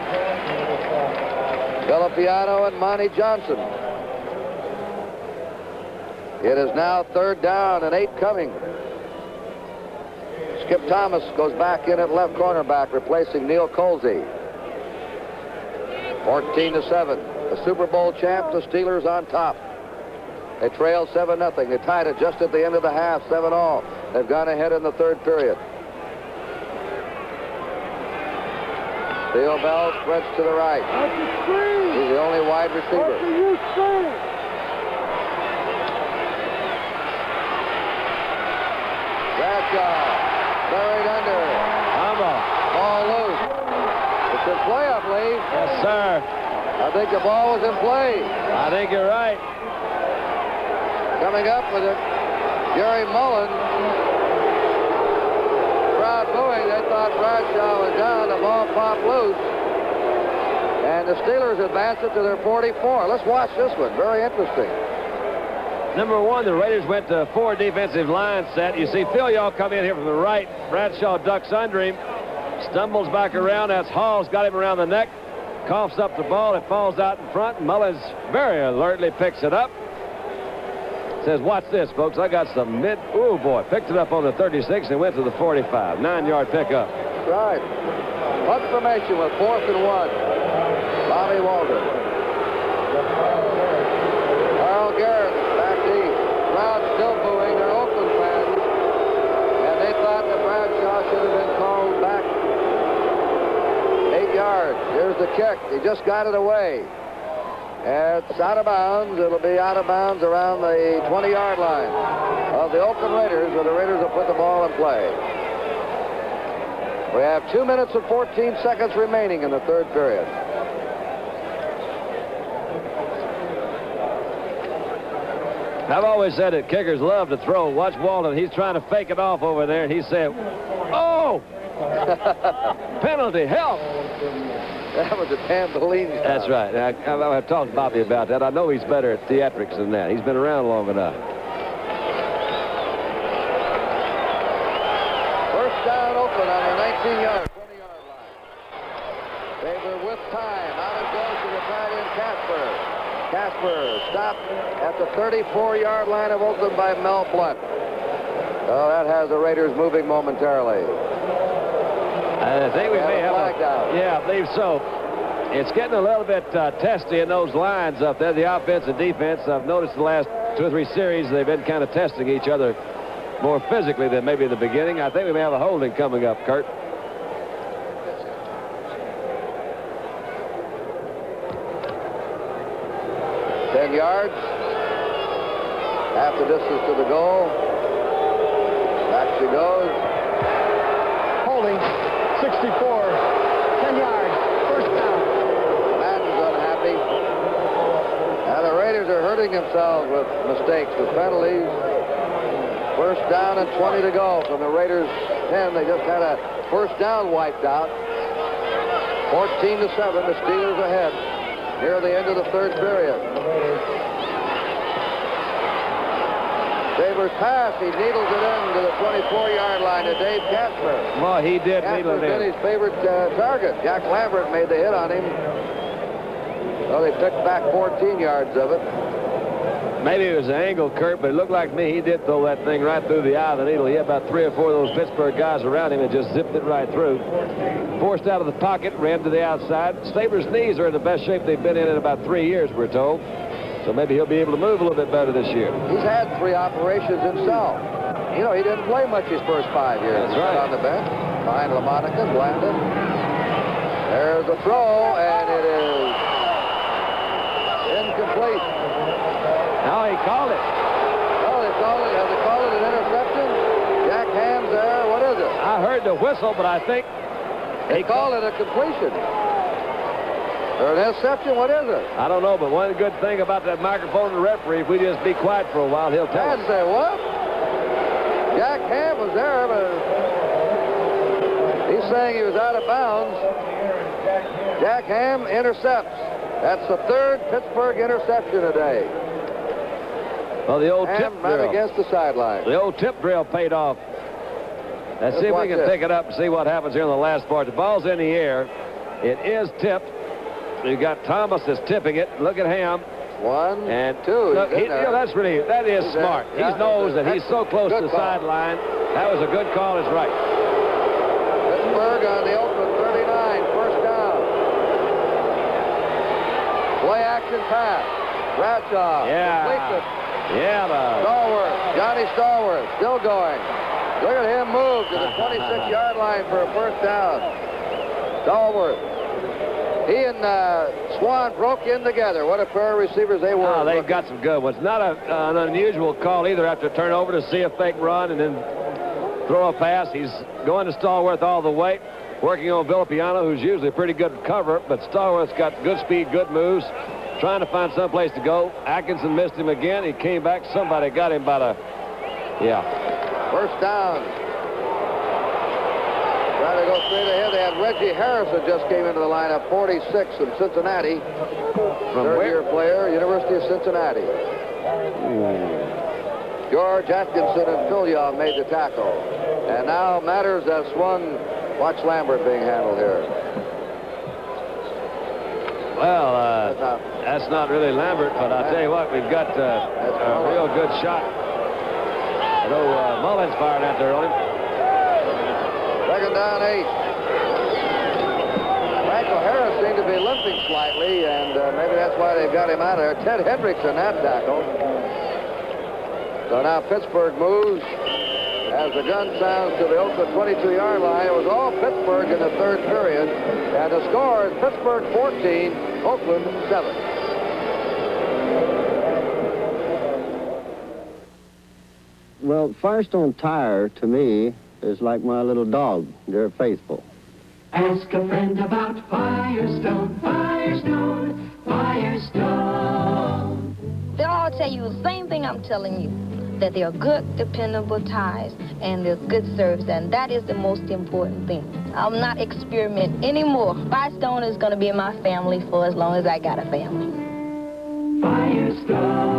Villapiano and Monty Johnson. It is now third down and 8 coming. Skip Thomas goes back in at left cornerback, replacing Neil Colsey. 14-7. The Super Bowl champ, the Steelers on top. They trail 7-0. They tied it just at the end of the half, 7-all. They've gone ahead in the third period. Theo Bell spreads to the right. He's the only wide receiver. Bradshaw buried under. Ball loose. It's in play, I believe. Yes, sir. I think the ball was in play. I think you're right. Coming up with it, Jerry Mullen. Crowd booing. They thought Bradshaw was down. The ball popped loose. And the Steelers advance it to their 44. Let's watch this one. Very interesting. Number one, the Raiders went to 4 defensive line set. You see Phil Yaw come in here from the right. Bradshaw ducks under him. Stumbles back around. That's Hall's got him around the neck. Coughs up the ball. It falls out in front. Mullins very alertly picks it up. Says, watch this, folks. I got some mid... Oh, boy. Picked it up on the 36 and went to the 45. 9-yard pickup. Right. Punt formation with 4th and 1. Bobby Walter. Carl Garrett back deep. Crowd still booing. They're Oakland fans. And they thought that Bradshaw should have been called back. 8 yards. Here's the kick. He just got it away. It's out of bounds. It'll be out of bounds around the 20-yard line of the Oakland Raiders, where the Raiders will put the ball in play. We have 2 minutes and 14 seconds remaining in the third period. I've always said that kickers love to throw. Watch Walden. He's trying to fake it off over there, and he said, "Oh!" Penalty, help. That was a tambourine shot. That's right. I've talked to Bobby about that. I know he's better at theatrics than that. He's been around long enough. First down, Oakland on their 19-yard, 20-yard line. Stabler with time. Out it goes to the tight end, Casper. Casper stopped at the 34-yard line of Oakland by Mel Blunt. Oh, that has the Raiders moving momentarily. I think we may have a... Yeah, I believe so. It's getting a little bit testy in those lines up there, the offense and defense. I've noticed the last 2 or 3 series they've been kind of testing each other more physically than maybe in the beginning. I think we may have a holding coming up, Kurt. Yards. Half the distance to the goal. Back she goes. Holding. 64. 10 yards. First down. Madden's unhappy. Now the Raiders are hurting themselves with mistakes, with penalties. First down and 20 to go from the Raiders 10. They just had a first down wiped out. 14-7. The Steelers ahead near the end of the third period. Stabler's pass, he needles it in to the 24-yard line to Dave Casper. Well, he did needle it in. Casper's been his favorite target. Jack Lambert made the hit on him. Well, they picked back 14 yards of it. Maybe it was an angle, Kurt, but it looked like me. He did throw that thing right through the eye of the needle. He had about 3 or 4 of those Pittsburgh guys around him and just zipped it right through. Forced out of the pocket, ran to the outside. Stabler's knees are in the best shape they've been in about 3 years, we're told. So maybe he'll be able to move a little bit better this year. He's had 3 operations himself. You know, he didn't play much his first 5 years. That's right. On the bench, behind LaMonica, Blandon. There's the throw, and it is incomplete. Now he called it. Oh, they called it. Have they called it an interception? Jack Ham's there. What is it? I heard the whistle, but I think they called it a completion. Or an interception? What is it? I don't know, but one good thing about that microphone and referee, if we just be quiet for a while, he'll tell us. Say what? Jack Ham was there, but he's saying he was out of bounds. Jack Ham intercepts. That's the 3rd Pittsburgh interception today. Well, the old Ham tip right drill. against the sideline. The old tip drill paid off. Let's see if we can pick it up and see what happens here in the last part. The ball's in the air. It is tipped. You've got Thomas that's tipping it. Look at Ham. 1 and 2. Look, you know, that is smart. He knows that he's so close to the sideline. That was a good call. It's right. Pittsburgh on the Oakland 39. First down. Play action pass. Bradshaw. Yeah. Yeah. Stallworth. Johnny Stallworth still going. Look at him move to the 26-yard line for a first down. Stallworth. He and Swan broke in together. What a pair of receivers they were. Oh, they've got some good ones. Not an unusual call either after turnover to see a fake run and then throw a pass. He's going to Stallworth all the way, working on Villapiano, who's usually a pretty good cover, but Stallworth's got good speed, good moves, trying to find some place to go. Atkinson missed him again. He came back. Somebody got him by the... Yeah. First down. Trying to go straight ahead. They had Reggie Harrison just came into the lineup, 46 from Cincinnati. Third-year player, University of Cincinnati. George Atkinson and Phil Young made the tackle. And now matters have swung. Watch Lambert being handled here. Well, that's not really Lambert, but I'll tell you what, we've got a real good shot. I know Mullins fired out there on him. Second down, 8. Michael Harris seemed to be limping slightly, and maybe that's why they've got him out of there. Ted Hendricks in that tackle. So now Pittsburgh moves as the gun sounds to the Oakland 22-yard line. It was all Pittsburgh in the third period, and the score is Pittsburgh 14, Oakland 7. Well, Firestone Tire, to me, is like my little dog. They're faithful. Ask a friend about Firestone, Firestone, Firestone. They'll all tell you the same thing I'm telling you, that they're good, dependable tires, and they're good service, and that is the most important thing. I'll not experiment anymore. Firestone is going to be in my family for as long as I got a family. Firestone.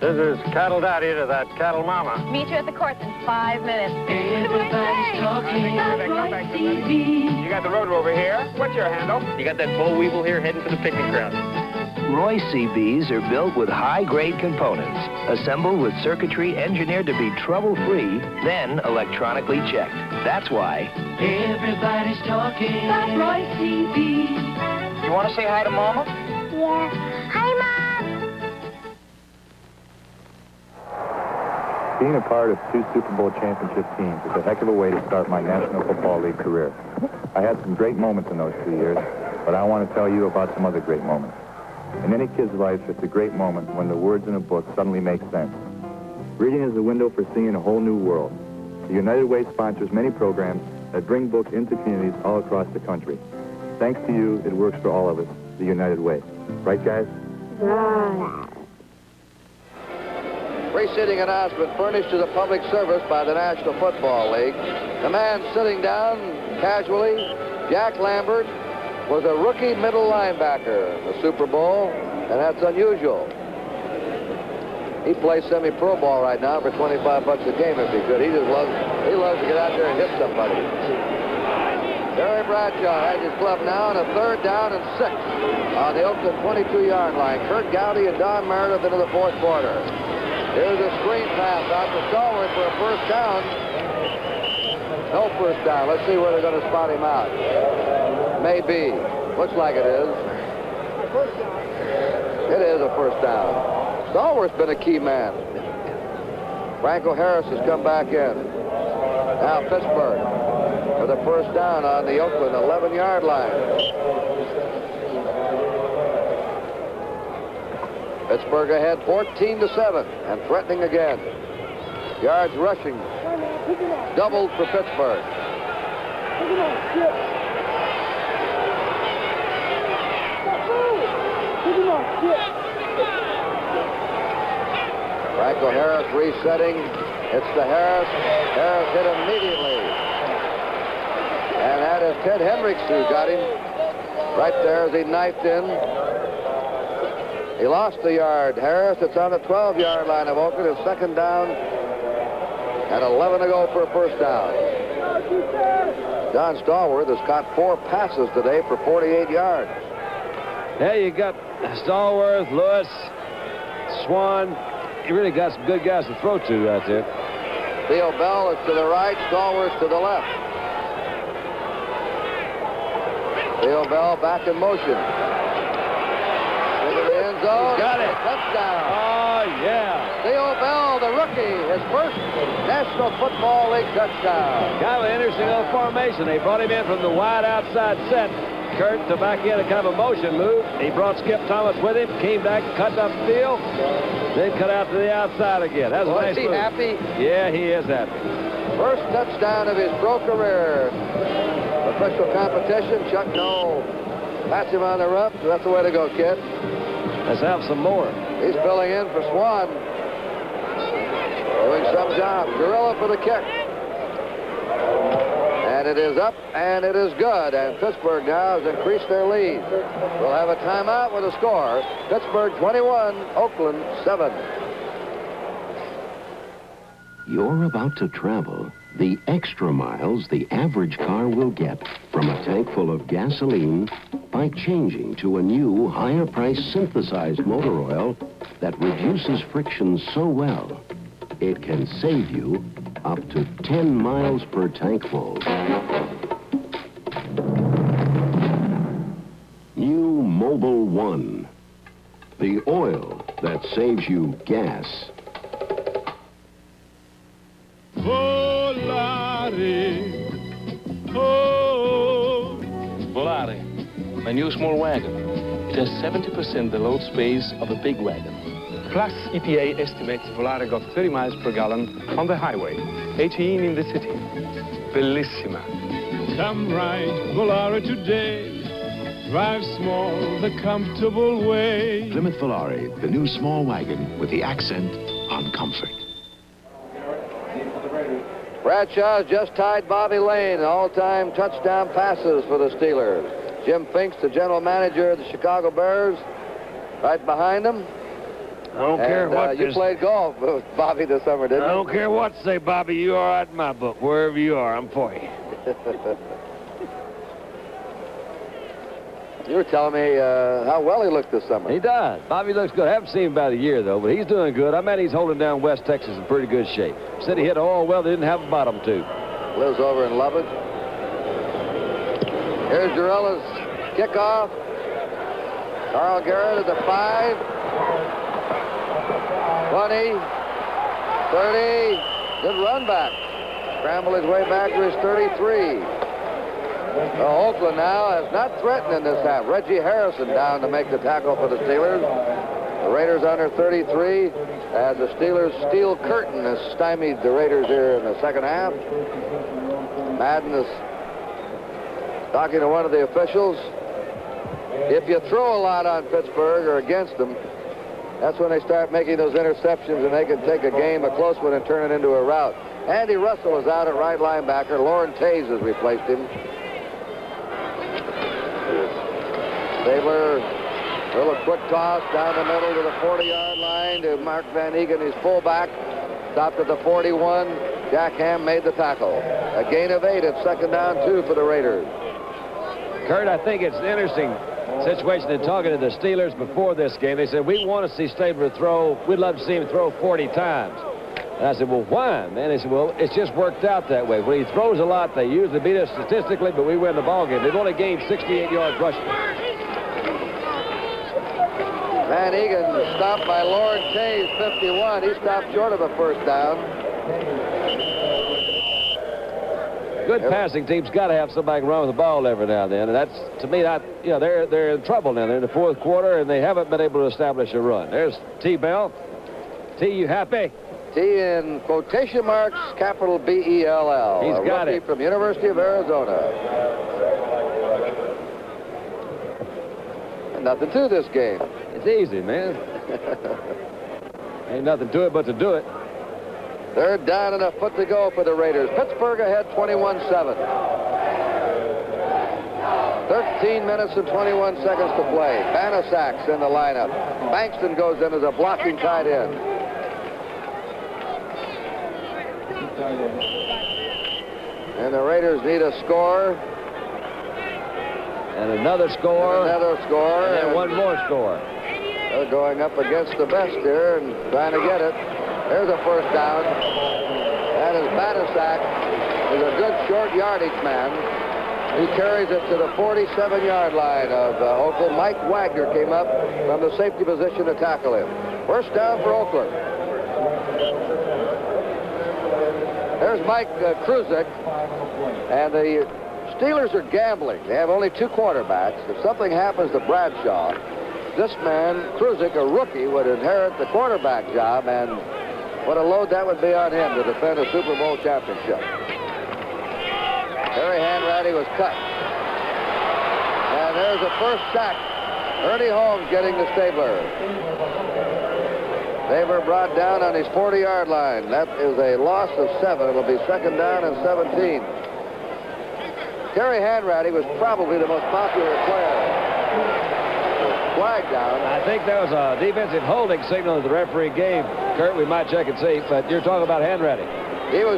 This is Cattle Daddy to that Cattle Mama. Meet you at the courts in 5 minutes. Everybody's talking about TV. You got the road over here. What's your handle? You got that boll weevil here heading for the picnic ground. Roy CBs are built with high-grade components, assembled with circuitry engineered to be trouble-free, then electronically checked. That's why Everybody's talking about Roy CB. You want to say hi to Mama? Yeah. Hi, Mom. Being a part of 2 Super Bowl championship teams is a heck of a way to start my National Football League career. I had some great moments in those 2 years, but I want to tell you about some other great moments. In any kid's life, it's a great moment when the words in a book suddenly make sense. Reading is a window for seeing a whole new world. The United Way sponsors many programs that bring books into communities all across the country. Thanks to you, it works for all of us, the United Way. Right, guys? Right. Preceding announcement furnished to the public service by the National Football League. The man sitting down casually, Jack Lambert, was a rookie middle linebacker in the Super Bowl, and that's unusual. He plays semi-pro ball right now for 25 bucks a game if he could. He loves to get out there and hit somebody. Terry Bradshaw has his club now on a 3rd down and 6 on the Oakland 22-yard line. Kurt Gowdy and Don Meredith into the 4th quarter. Here's a screen pass out to Stallworth for a first down. No first down. Let's see where they're going to spot him out. Maybe. Looks like it is. It is a first down. Stallworth's been a key man. Franco Harris has come back in. Now Pittsburgh for the first down on the Oakland 11-yard line. Pittsburgh ahead 14-7 and threatening again. Yards rushing doubled for Pittsburgh. Franco Harris resetting. It's to Harris. Harris hit immediately. And that is Ted Hendricks who got him right there as he knifed in. He lost the yard. Harris, it's on the 12-yard line of Oakland. It's 2nd down and 11 to go for a first down. John Stallworth has caught 4 passes today for 48 yards. Yeah, you got Stallworth, Lewis, Swan. You really got some good guys to throw to right there. Theo Bell is to the right, Stallworth to the left. Theo Bell back in motion. Into the end zone. He's got it. Touchdown. Oh, yeah. Theo Bell, the rookie, his first National Football League touchdown. Kind of an interesting little formation. They brought him in from the wide outside set. Kurt to back in a kind of a motion move. He brought Skip Thomas with him, came back, cut up field, then cut out to the outside again. That was a nice move. Is he happy? Yeah, he is happy. First touchdown of his pro career. Official competition, Chuck Noll pats him on the rump. That's the way to go, kid. Let's have some more. He's filling in for Swan. Doing some job. Gorilla for the kick. And it is up, and it is good. And Pittsburgh now has increased their lead. We'll have a timeout with a score. Pittsburgh 21, Oakland 7. You're about to travel the extra miles the average car will get from a tank full of gasoline by changing to a new, higher-priced synthesized motor oil that reduces friction so well it can save you up to 10 miles per tank full. New Mobil 1, the oil that saves you gas. Volare, my new small wagon. It has 70% the load space of a big wagon. Plus, EPA estimates volare of 30 miles per gallon on the highway, 18 in the city. Bellissima. Come ride Volare today. Drive small the comfortable way. Plymouth Volare, the new small wagon with the accent on comfort. Bradshaw's just tied Bobby Lane in all-time touchdown passes for the Steelers. Jim Finks, the general manager of the Chicago Bears, right behind him. I don't care what you played golf with Bobby this summer, didn't you? I don't care what to say, Bobby. You are right in my book. Wherever you are, I'm for you. You were telling me how well he looked this summer. He does. Bobby looks good. I haven't seen him about a year, though, but he's doing good. I bet he's holding down West Texas in pretty good shape. Said he hit all well. They didn't have a bottom to. Lives over in Lubbock. Here's Durella's kickoff. Carl Garrett at the 5. 20. 30. Good run back. Scramble his way back to his 33. Oakland now has not threatened in this half. Reggie Harrison down to make the tackle for the Steelers. The Raiders under 33 as the Steelers' steel curtain has stymied the Raiders here in the second half. Madden is talking to one of the officials. If you throw a lot on Pittsburgh or against them, that's when they start making those interceptions and they can take a game, a close one, and turn it into a rout. Andy Russell is out at right linebacker. Lauren Taze has replaced him. Stabler, a little quick toss down the middle to the 40-yard line to Mark Van Egan, his fullback. Stopped at the 41. Jack Ham made the tackle. A gain of 8 at second down 2 for the Raiders. Kurt, I think it's an interesting situation in talking to the Steelers before this game. They said, we want to see Stabler throw. We'd love to see him throw 40 times. And I said, well, why, man? They said, well, it's just worked out that way. When he throws a lot, they usually beat us statistically, but we win the ball game. They've only gained 68 yards rushing. Van Egan stopped by Lauren Taze, 51. He stopped short of a first down. Good passing team's got to have somebody can run with the ball every now and then, and that's, to me, they're in trouble now. They're in the fourth quarter, and they haven't been able to establish a run. There's T. Bell. T, you happy? T in quotation marks, capital B-E-L-L. He's got it. From University of Arizona. And nothing to this game. It's easy, man. Ain't nothing to it but to do it. Third down and a foot to go for the Raiders. Pittsburgh ahead 21-7. 13 minutes and 21 seconds to play. Banasak's in the lineup. Bankston goes in as a blocking tight end. And the Raiders need a score. And another score. And another score. And then one more score. They're going up against the best here and trying to get it. There's a first down. That is Banasak. He's a good short yardage man. He carries it to the 47-yard line of Oakland. Mike Wagner came up from the safety position to tackle him. First down for Oakland. There's Mike Kruzik. And the Steelers are gambling. They have only 2 quarterbacks. If something happens to Bradshaw, this man, Kruzik, a rookie, would inherit the quarterback job, and what a load that would be on him to defend a Super Bowl championship. Harry Hanratty was cut. And there's a first sack. Ernie Holmes getting to Stabler. Stabler brought down on his 40-yard line. That is a loss of 7. It'll be second down and 17. Terry Hanratty was probably the most popular player. Flag down. I think that was a defensive holding signal that the referee gave. Kurt, we might check and see, but you're talking about Hanratty. He was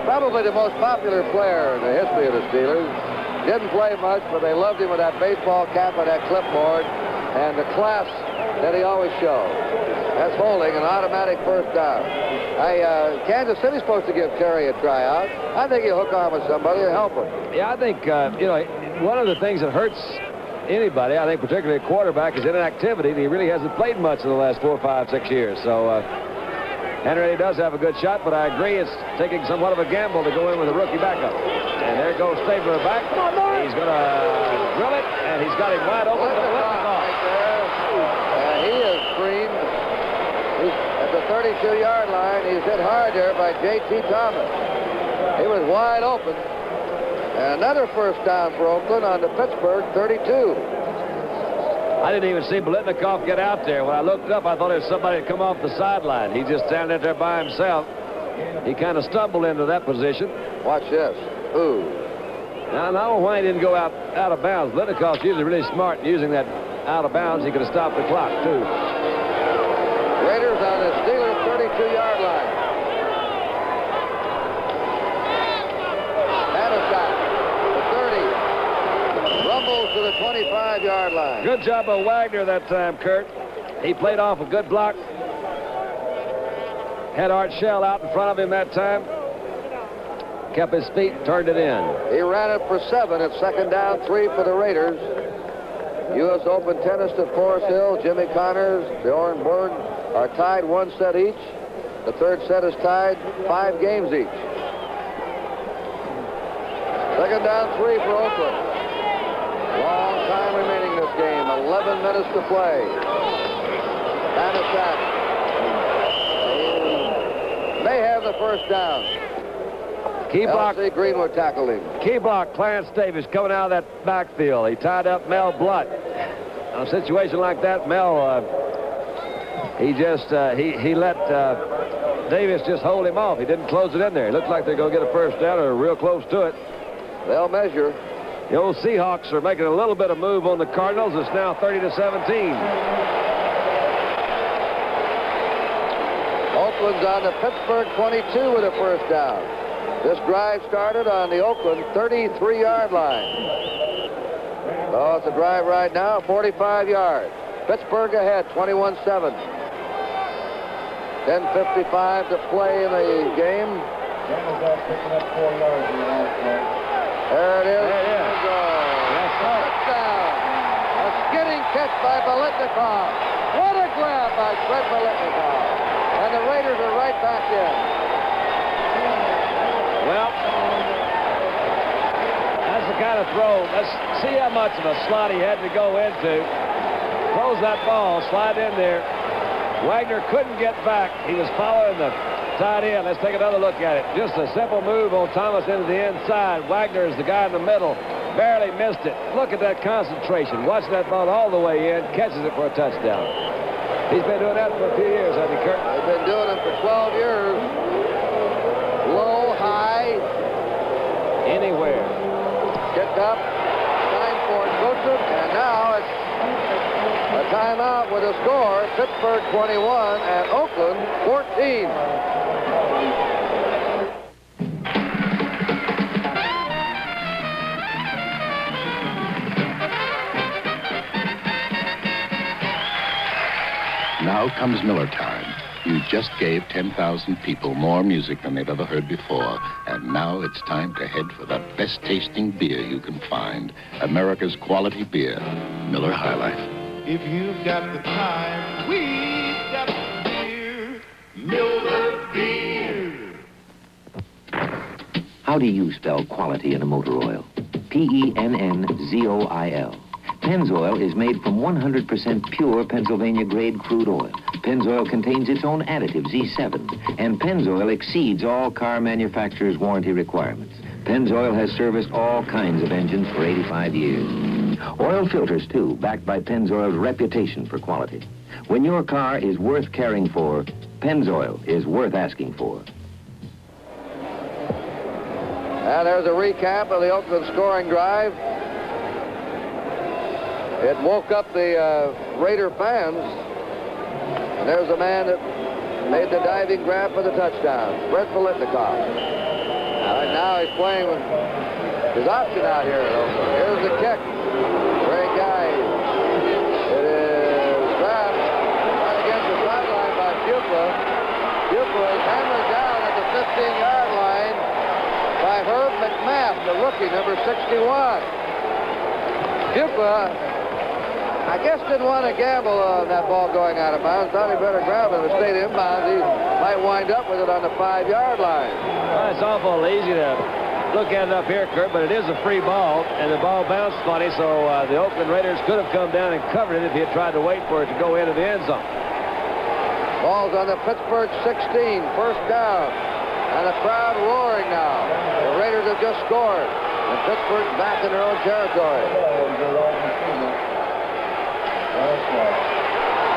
probably the most popular player in the history of the Steelers. Didn't play much, but they loved him with that baseball cap and that clipboard and the class that he always showed. That's holding, an automatic first down. Kansas City's supposed to give Terry a tryout. I think he'll hook on with somebody and help him. Yeah, I think, one of the things that hurts anybody, I think particularly a quarterback, is inactivity, and he really hasn't played much in the last 4, 5, 6 years. So Henry does have a good shot, but I agree it's taking somewhat of a gamble to go in with a rookie backup. And there goes Stabler back. He's going to drill it, and he's got him wide open. And he is screamed. 32-yard line. He's hit hard there by J.T. Thomas. He was wide open. And another first down for Oakland on the Pittsburgh 32. I didn't even see Biletnikoff get out there. When I looked up, I thought it was somebody had come off the sideline. He just standing there by himself. He kind of stumbled into that position. Watch this. Ooh. Now, I don't know why he didn't go out of bounds. Biletnikoff's usually really smart using that out of bounds. He could have stopped the clock, too. Raiders on the Steelers' 32-yard line. Rumbles to the 25-yard line. Good job of Wagner that time, Kurt. He played off a good block. Had Art Shell out in front of him that time. Kept his feet, turned it in. He ran it for 7 at second down, 3 for the Raiders. U.S. Open tennis at Forest Hill. Jimmy Connors, the Orenburg are tied 1 set each. The third set is tied 5 games each. Second down, 3 for Oakland. Long time remaining in this game. 11 minutes to play. Banaszak may have the first down. Key block. L.C. Greenwood tackled him. Key block, Clarence Davis coming out of that backfield. He tied up Mel Blunt. In a situation like that, Mel, he let Davis just hold him off. He didn't close it in there. It looked like they're going to get a first down or real close to it. They'll measure. The old Seahawks are making a little bit of move on the Cardinals. It's now 30-17. Oakland's on the Pittsburgh 22 with a first down. This drive started on the Oakland 33-yard line. Oh, it's a drive right now, 45 yards. Pittsburgh ahead, 21-7. 10:55 to play in the game. There it is. Touchdown. A skidding catch by Biletnikoff. What a grab by Fred Biletnikoff. And the Raiders are right back in. Well, that's the kind of throw. Let's see how much of a slot he had to go into. Throws that ball, slide in there. Wagner couldn't get back. He was following the tight end. Let's take another look at it. Just a simple move on Thomas into the inside. Wagner is the guy in the middle. Barely missed it. Look at that concentration. Watching that ball all the way in. Catches it for a touchdown. He's been doing that for a few years, hasn't he, Kurt? They've been doing it for 12 years. Low, high. Anywhere. Kick up. Time for it. Joseph. And now it's a timeout with a score. Pittsburgh 21 and Oakland 14. Now comes Miller time. You just gave 10,000 people more music than they've ever heard before. And now it's time to head for the best tasting beer you can find. America's quality beer, Miller High Life. If you've got the time, we've got the beer. Miller Beer. How do you spell quality in a motor oil? P-E-N-N-Z-O-I-L. Pennzoil is made from 100% pure Pennsylvania-grade crude oil. Pennzoil contains its own additive, Z7, and Pennzoil exceeds all car manufacturers' warranty requirements. Pennzoil has serviced all kinds of engines for 85 years. Oil filters, too, backed by Pennzoil's reputation for quality. When your car is worth caring for, Pennzoil is worth asking for. And there's a recap of the Oakland scoring drive. It woke up the Raider fans. And there's a man that made the diving grab for the touchdown, Fred Biletnikoff. Now he's playing with his option out here at Oakland. Here's the kick. Great guy. It is grabbed right against the sideline by Bukla. Bukla is hammered down at the 15-yard line by Herb McMath, the rookie, number 61. Bukla, I guess, didn't want to gamble on that ball going out of bounds. Thought he better grab it. If it stayed inbounds, he might wind up with it on the 5-yard line. Well, it's awful easy to look at it up here, Kurt, but it is a free ball, and the ball bounced funny, so the Oakland Raiders could have come down and covered it if he had tried to wait for it to go into the end zone. Ball's on the Pittsburgh 16, first down. And the crowd roaring now. The Raiders have just scored. And Pittsburgh's back in their own territory.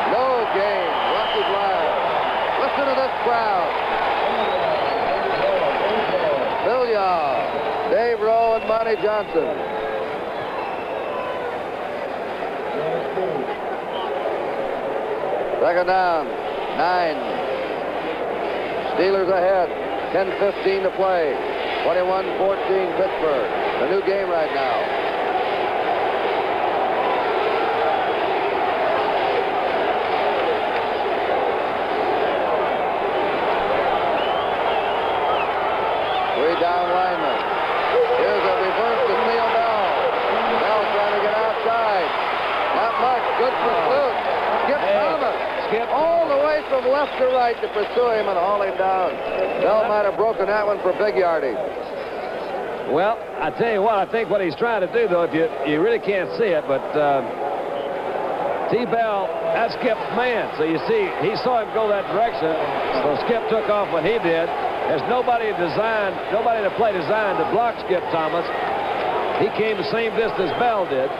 No game. Rocky Bleier. Listen to this crowd. Bill Yaw, Dave Rowe, and Monty Johnson. Second down, 9. Steelers ahead, 10:15 to play. 21-14 Pittsburgh. The new game right now. Down lineman. Here's a reverse to Neil Bell. Bell trying to get outside. Not much. Good pursuit. Skip Thomas. Skip. All the way from left to right to pursue him and haul him down. Bell might have broken that one for big yardage. Well, I tell you what, I think what he's trying to do, though, if you really can't see it, but T. Bell, that's Skip's man. So you see, he saw him go that direction. So Skip took off when he did. There's nobody in the play designed to block Skip Thomas. He came the same distance Bell did.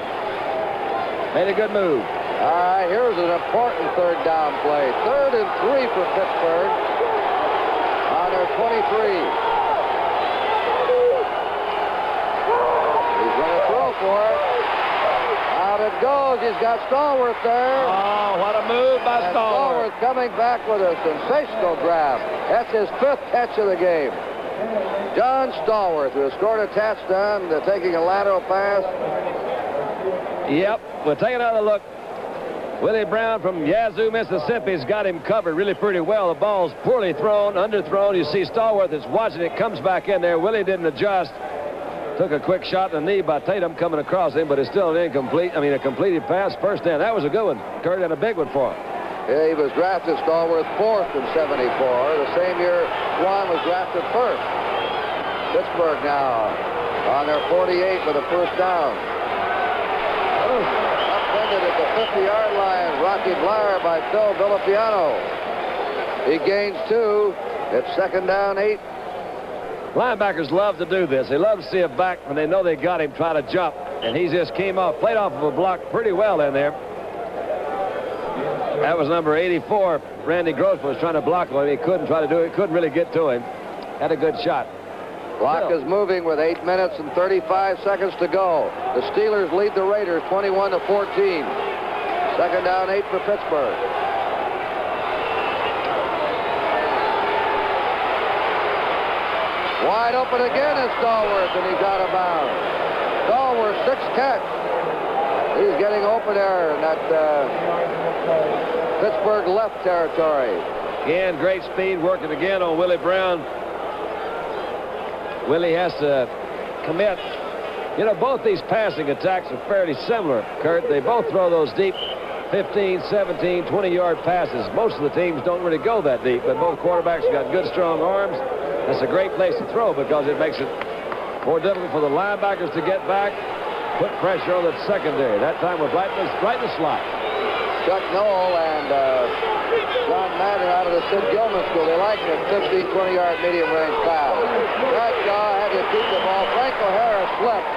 Made a good move. All right, here's an important third down play. 3rd and 3 for Pittsburgh on their 23. He's going to throw for it. Out it goes. He's got Stallworth there. Oh, what a move by Stallworth. Stallworth coming back with a sensational grab. That's his 5th catch of the game. John Stallworth, who has scored a touchdown, taking a lateral pass. Yep, we'll take another look. Willie Brown from Yazoo, Mississippi has got him covered really pretty well. The ball's poorly thrown, underthrown. You see Stallworth is watching it, comes back in there. Willie didn't adjust. Took a quick shot in the knee by Tatum coming across him, but it's still a completed pass. First down. That was a good one, Kurt, and a big one for him. Yeah, he was drafted, Stallworth, 4th in 74. The same year Swan was drafted 1st. Pittsburgh now on their 48 for the first down. Upended at the 50-yard line. Rocky Bleier by Phil Villapiano. He gains 2. It's 2nd down, 8. Linebackers love to do this. They love to see a back when they know they got him try to jump. And he just played off of a block pretty well in there. That was number 84. Randy Gross was trying to block him. He couldn't try to do it. Couldn't really get to him. Had a good shot. Clock is moving with 8 minutes and 35 seconds to go. The Steelers lead the Raiders 21-14. 2nd down, 8 for Pittsburgh. Wide open again is Stallworth, and he's out of bounds. Stallworth, 6th catch. He's getting open there in that Pittsburgh left territory. Again, great speed working again on Willie Brown. Willie has to commit. You know, both these passing attacks are fairly similar, Kurt. They both throw those deep 15, 17, 20-yard passes. Most of the teams don't really go that deep, but both quarterbacks have got good, strong arms. That's a great place to throw because it makes it more difficult for the linebackers to get back, put pressure on the secondary. That time was right in the slot. Chuck Noll and John Madden out of the Sid Gilman School. They like it. 15, 20-yard medium-range pass. Bradshaw had to keep the ball. Franco Harris slipped.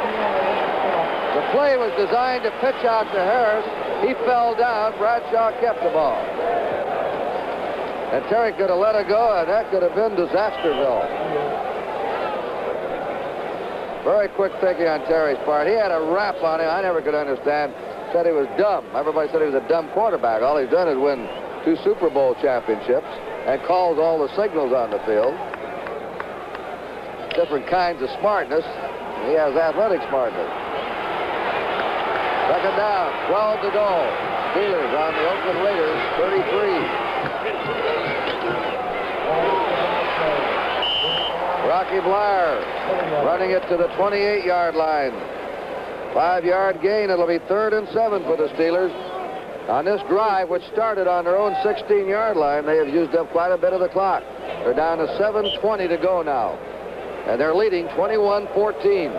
The play was designed to pitch out to Harris. He fell down. Bradshaw kept the ball. And Terry could have let it go, and that could have been Disasterville. Very quick thinking on Terry's part. He had a rap on him. I never could understand. Said he was dumb. Everybody said he was a dumb quarterback. All he's done is win 2 Super Bowl championships and calls all the signals on the field. Different kinds of smartness. He has athletic smartness. 2nd down, 12 to go. Steelers on the Oakland Raiders, 33. Rocky Bleier running it to the 28-yard line. 5-yard gain. It'll be 3rd and 7 for the Steelers. On this drive, which started on their own 16-yard line, they have used up quite a bit of the clock. They're down to 7:20 to go now. And they're leading 21-14.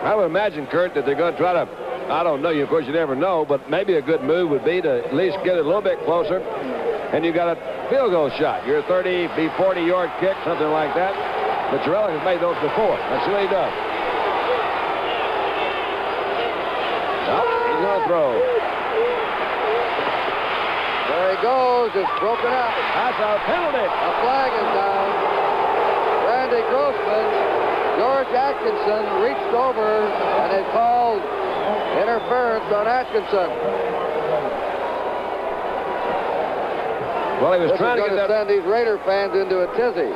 I would imagine, Kurt, that they're going to try to, I don't know, of course you never know, but maybe a good move would be to at least get it a little bit closer. and you got a field goal shot. Your 30, be 40-yard kick, something like that. But Jarrell has made those before. Let's see what he does. Nope, he's going to throw. There he goes. It's broken up. That's a penalty. A flag is down. Randy Grossman, George Atkinson reached over, and they called interference on Atkinson. Well, he was trying to get that. Send these Raider fans into a tizzy.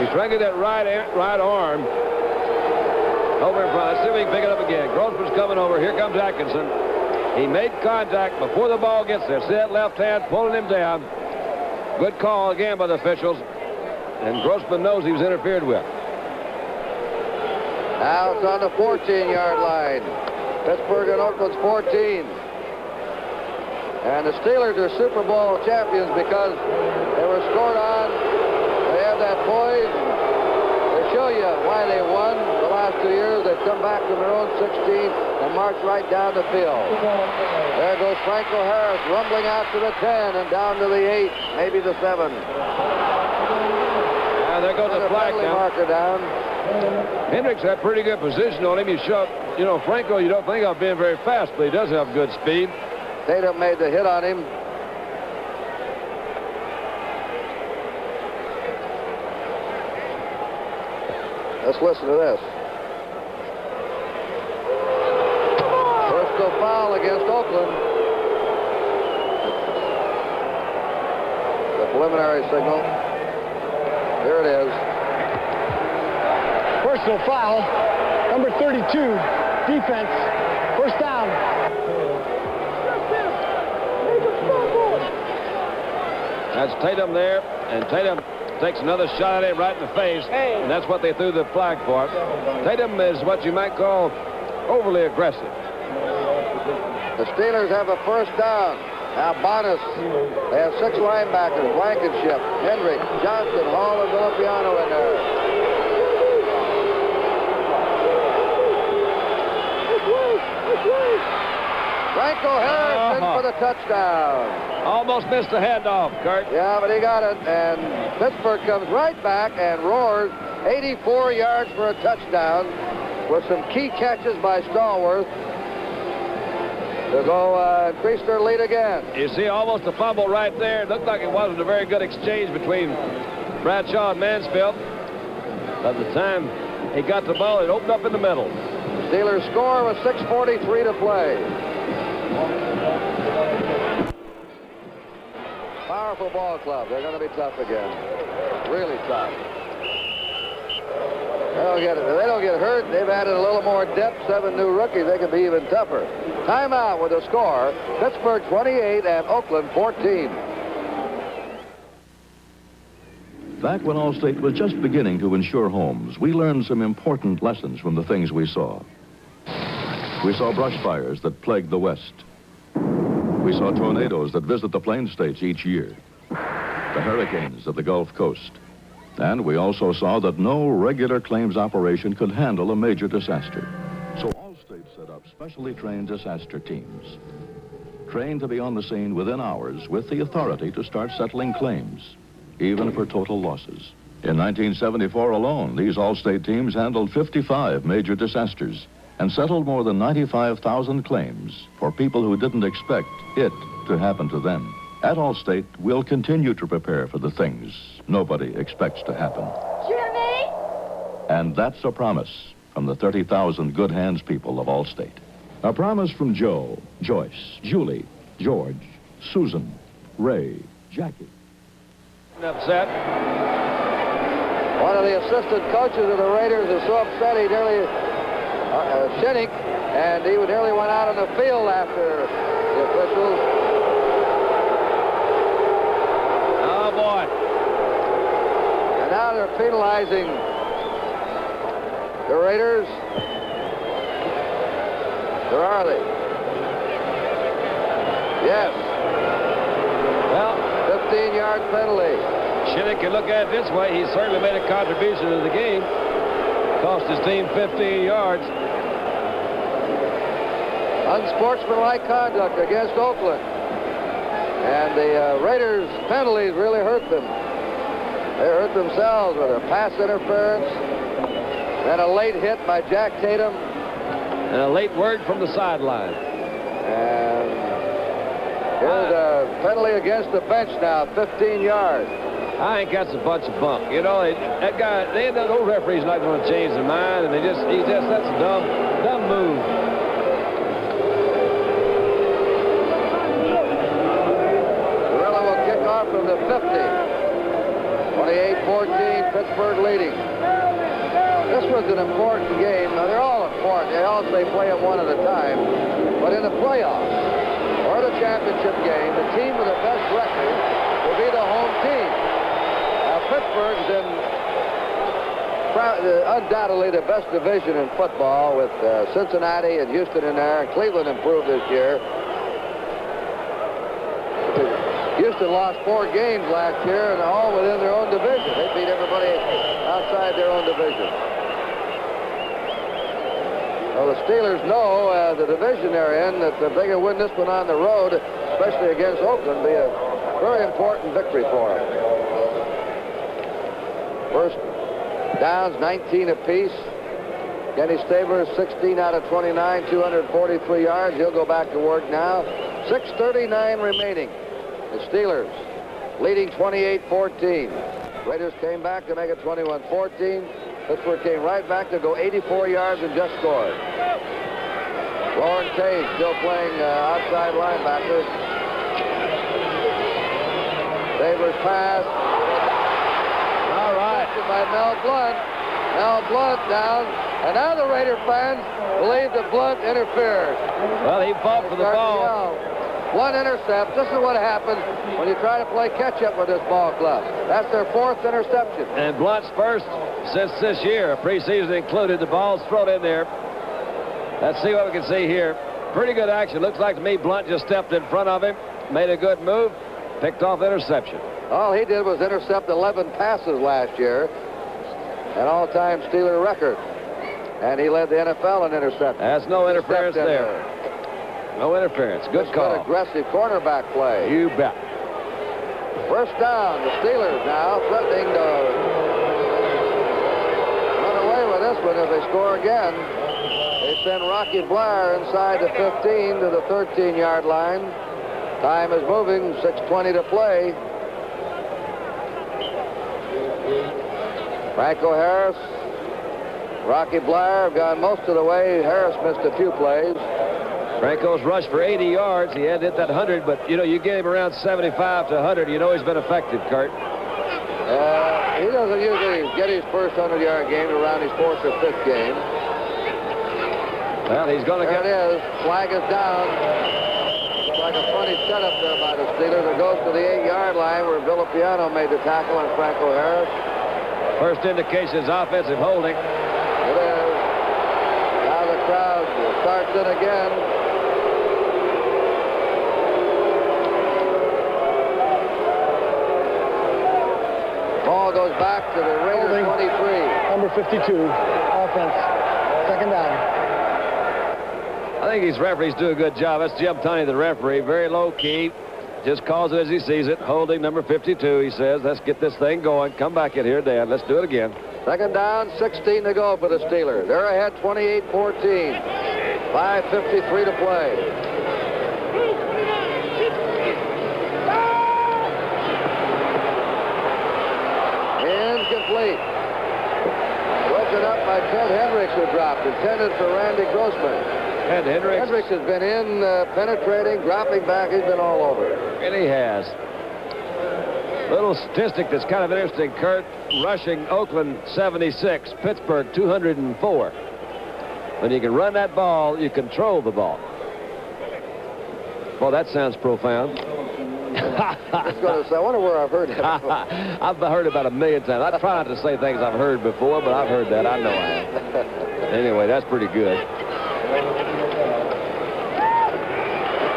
He's trying to get that right arm over in front. Let's see if we can pick it up again. Grossman's coming over. Here comes Atkinson. He made contact before the ball gets there. See that left hand pulling him down. Good call again by the officials. And Grossman knows he was interfered with. Now it's on the 14-yard line. Pittsburgh and Oakland's 14. And the Steelers are Super Bowl champions because they were scored on. They have that poise. They show you why they won the last 2 years. They've come back from their own 16 and marched right down the field. There goes Franco Harris rumbling out to the 10 and down to the 8, maybe the 7. And there goes the flag marker down. Hendricks had pretty good position on him. You know, Franco, you don't think of being very fast, but he does have good speed. Tatum made the hit on him. Let's listen to this. Personal foul against Oakland. The preliminary signal. Here it is. Personal foul. Number 32. Defense. First down. That's Tatum there, and Tatum takes another shot at him right in the face, and that's what they threw the flag for. Tatum is what you might call overly aggressive. The Steelers have a first down. Now Bonas. They have 6 linebackers. Blankenship, Hendrick, Johnson, Hall, and Villapiano in there. Franco Harris in for the touchdown. Almost missed the handoff, Kurt. Yeah, but he got it, and Pittsburgh comes right back and roars 84 yards for a touchdown with some key catches by Stallworth to go increase their lead again. You see almost a fumble right there. It looked like it wasn't a very good exchange between Bradshaw and Mansfield. By the time he got the ball, it opened up in the middle. Steelers score with 6:43 to play. Powerful ball club. They're going to be tough again. Really tough. They don't get hurt. They've added a little more depth. 7 new rookies. They can be even tougher. Timeout with a score. Pittsburgh 28 and Oakland 14. Back when Allstate was just beginning to insure homes, we learned some important lessons from the things we saw. We saw brush fires that plagued the West. We saw tornadoes that visit the Plain States each year, the hurricanes of the Gulf Coast. And we also saw that no regular claims operation could handle a major disaster. So Allstate set up specially trained disaster teams, trained to be on the scene within hours with the authority to start settling claims, even for total losses. In 1974 alone, these Allstate teams handled 55 major disasters and settled more than 95,000 claims for people who didn't expect it to happen to them. At Allstate, we'll continue to prepare for the things nobody expects to happen. Jimmy! And that's a promise from the 30,000 good hands people of Allstate. A promise from Joe, Joyce, Julie, George, Susan, Ray, Jackie. Upset. One of the assistant coaches of the Raiders is so upset he nearly, Shinnick, and he nearly went out on the field after the officials. Oh, boy. And now they're penalizing the Raiders. Where are they? Yes. Well, 15-yard penalty. Shinnick can look at it this way. He certainly made a contribution to the game. Cost his team 15 yards. Unsportsmanlike conduct against Oakland. And the Raiders penalties really hurt them. They hurt themselves with a pass interference, then a late hit by Jack Tatum. And a late word from the sideline. And here's a penalty against the bench now, 15 yards. I think that's a bunch of bunk. You know, that guy, those referees not going to change their mind, and that's a dumb move. Gorilla will kick off from the 50. 28-14, Pittsburgh leading. This was an important game. Now, they're all important. They all say play it one at a time. But in the playoffs or the championship game, the team with the best record will be the home team. Now, Pittsburgh's in undoubtedly the best division in football with Cincinnati and Houston in there. And Cleveland improved this year. Houston lost 4 games last year, and all within their own division. They beat everybody outside their own division. Well, the Steelers know the division they're in, that if they can win this one on the road, especially against Oakland, be a very important victory for them. First downs, 19 apiece. Kenny Stabler, 16 out of 29, 243 yards. He'll go back to work now. 6:39 remaining. The Steelers leading 28-14. Raiders came back to make it 21-14. Pittsburgh came right back to go 84 yards and just scored. Warren Cage still playing outside linebacker. Stabler's pass. All right. By Mel Blount. Mel Blount down. And now the Raider fans believe that Blount interfered. Well, he fought for the ball. One intercept. This is what happens when you try to play catch-up with this ball club. That's their 4th interception. And Blunt's first since this year, preseason included. The ball's thrown in there. Let's see what we can see here. Pretty good action. Looks like to me Blount just stepped in front of him, made a good move, picked off interception. All he did was intercept 11 passes last year, an all-time Steeler record. And he led the NFL in interceptions. That's no interference there. No interference. Good call. Good aggressive cornerback play. You bet. First down. The Steelers now threatening to run away with this one if they score again. They send Rocky Blair inside the 15 to the 13-yard line. Time is moving. 6:20 to play. Franco Harris, Rocky Blair have gone most of the way. Harris missed a few plays. Franco's rushed for 80 yards. He had hit that 100, but, you know, you gave him around 75 to 100. You know he's been effective, Kurt. He doesn't usually get his first 100-yard game around his 4th or 5th game. Well, he's going to get... There it is. Flag is down. Looks like a funny setup there by the Steelers. It goes to the 8-yard line where Villapiano made the tackle on Franco Harris. First indication is offensive holding. It is. Now the crowd starts in again. Ball goes back to the Raiders 23. Number 52, offense. 2nd down. I think these referees do a good job. That's Jim Tunney, the referee. Very low key. Just calls it as he sees it. Holding number 52, he says. Let's get this thing going. Come back in here, Dan. Let's do it again. 2nd down, 16 to go for the Steelers. They're ahead 28-14. 5:53 to play. Incomplete. Broken up by Ted Hendricks, who dropped. Intended for Randy Grossman. Ted Hendricks. Hendricks has been in, penetrating, dropping back. He's been all over. Really has. Little statistic that's kind of interesting, Kurt. Rushing Oakland 76, Pittsburgh 204. When you can run that ball, you control the ball. Well, that sounds profound. I wonder where I've heard that before. I've heard about a million times. I try not to say things I've heard before, but I've heard that. I know I have. Anyway, that's pretty good.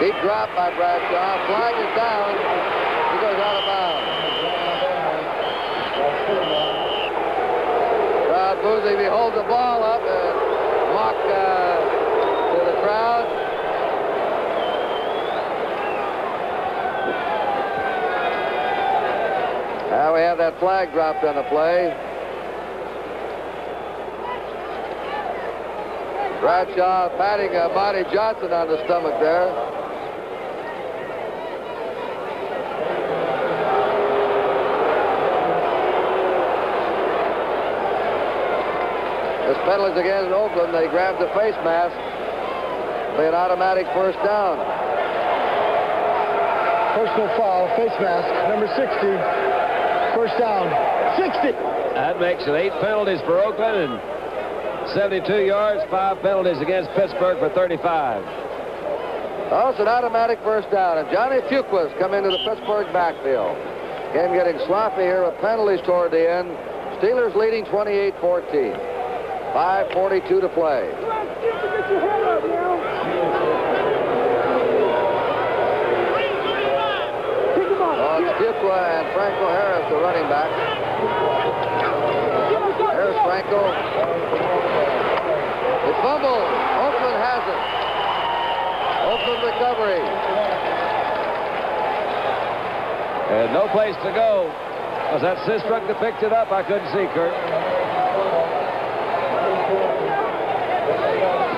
Deep drop by Bradshaw. Flag is down. He goes out of bounds. Crowd boozing. He holds the ball up and walk to the crowd. have that flag dropped on the play. Bradshaw patting Monty Johnson on the stomach there. This penalties against Oakland. They grabbed the face mask. Be an automatic first down. Personal foul, face mask, number 60. First down, 60. That makes it 8 penalties for Oakland and 72 yards, 5 penalties against Pittsburgh for 35. Oh, it's an automatic first down. And Johnny Fuqua's come into the Pittsburgh backfield. Game getting sloppy here with penalties toward the end. Steelers leading 28-14. 5:42 to play. Fuqua and Franco Harris, the running back. There's Franco. The fumble. Oakland has it. Oakland recovery. And no place to go. Was that Sistrunk that picked it up? I couldn't see, Kurt.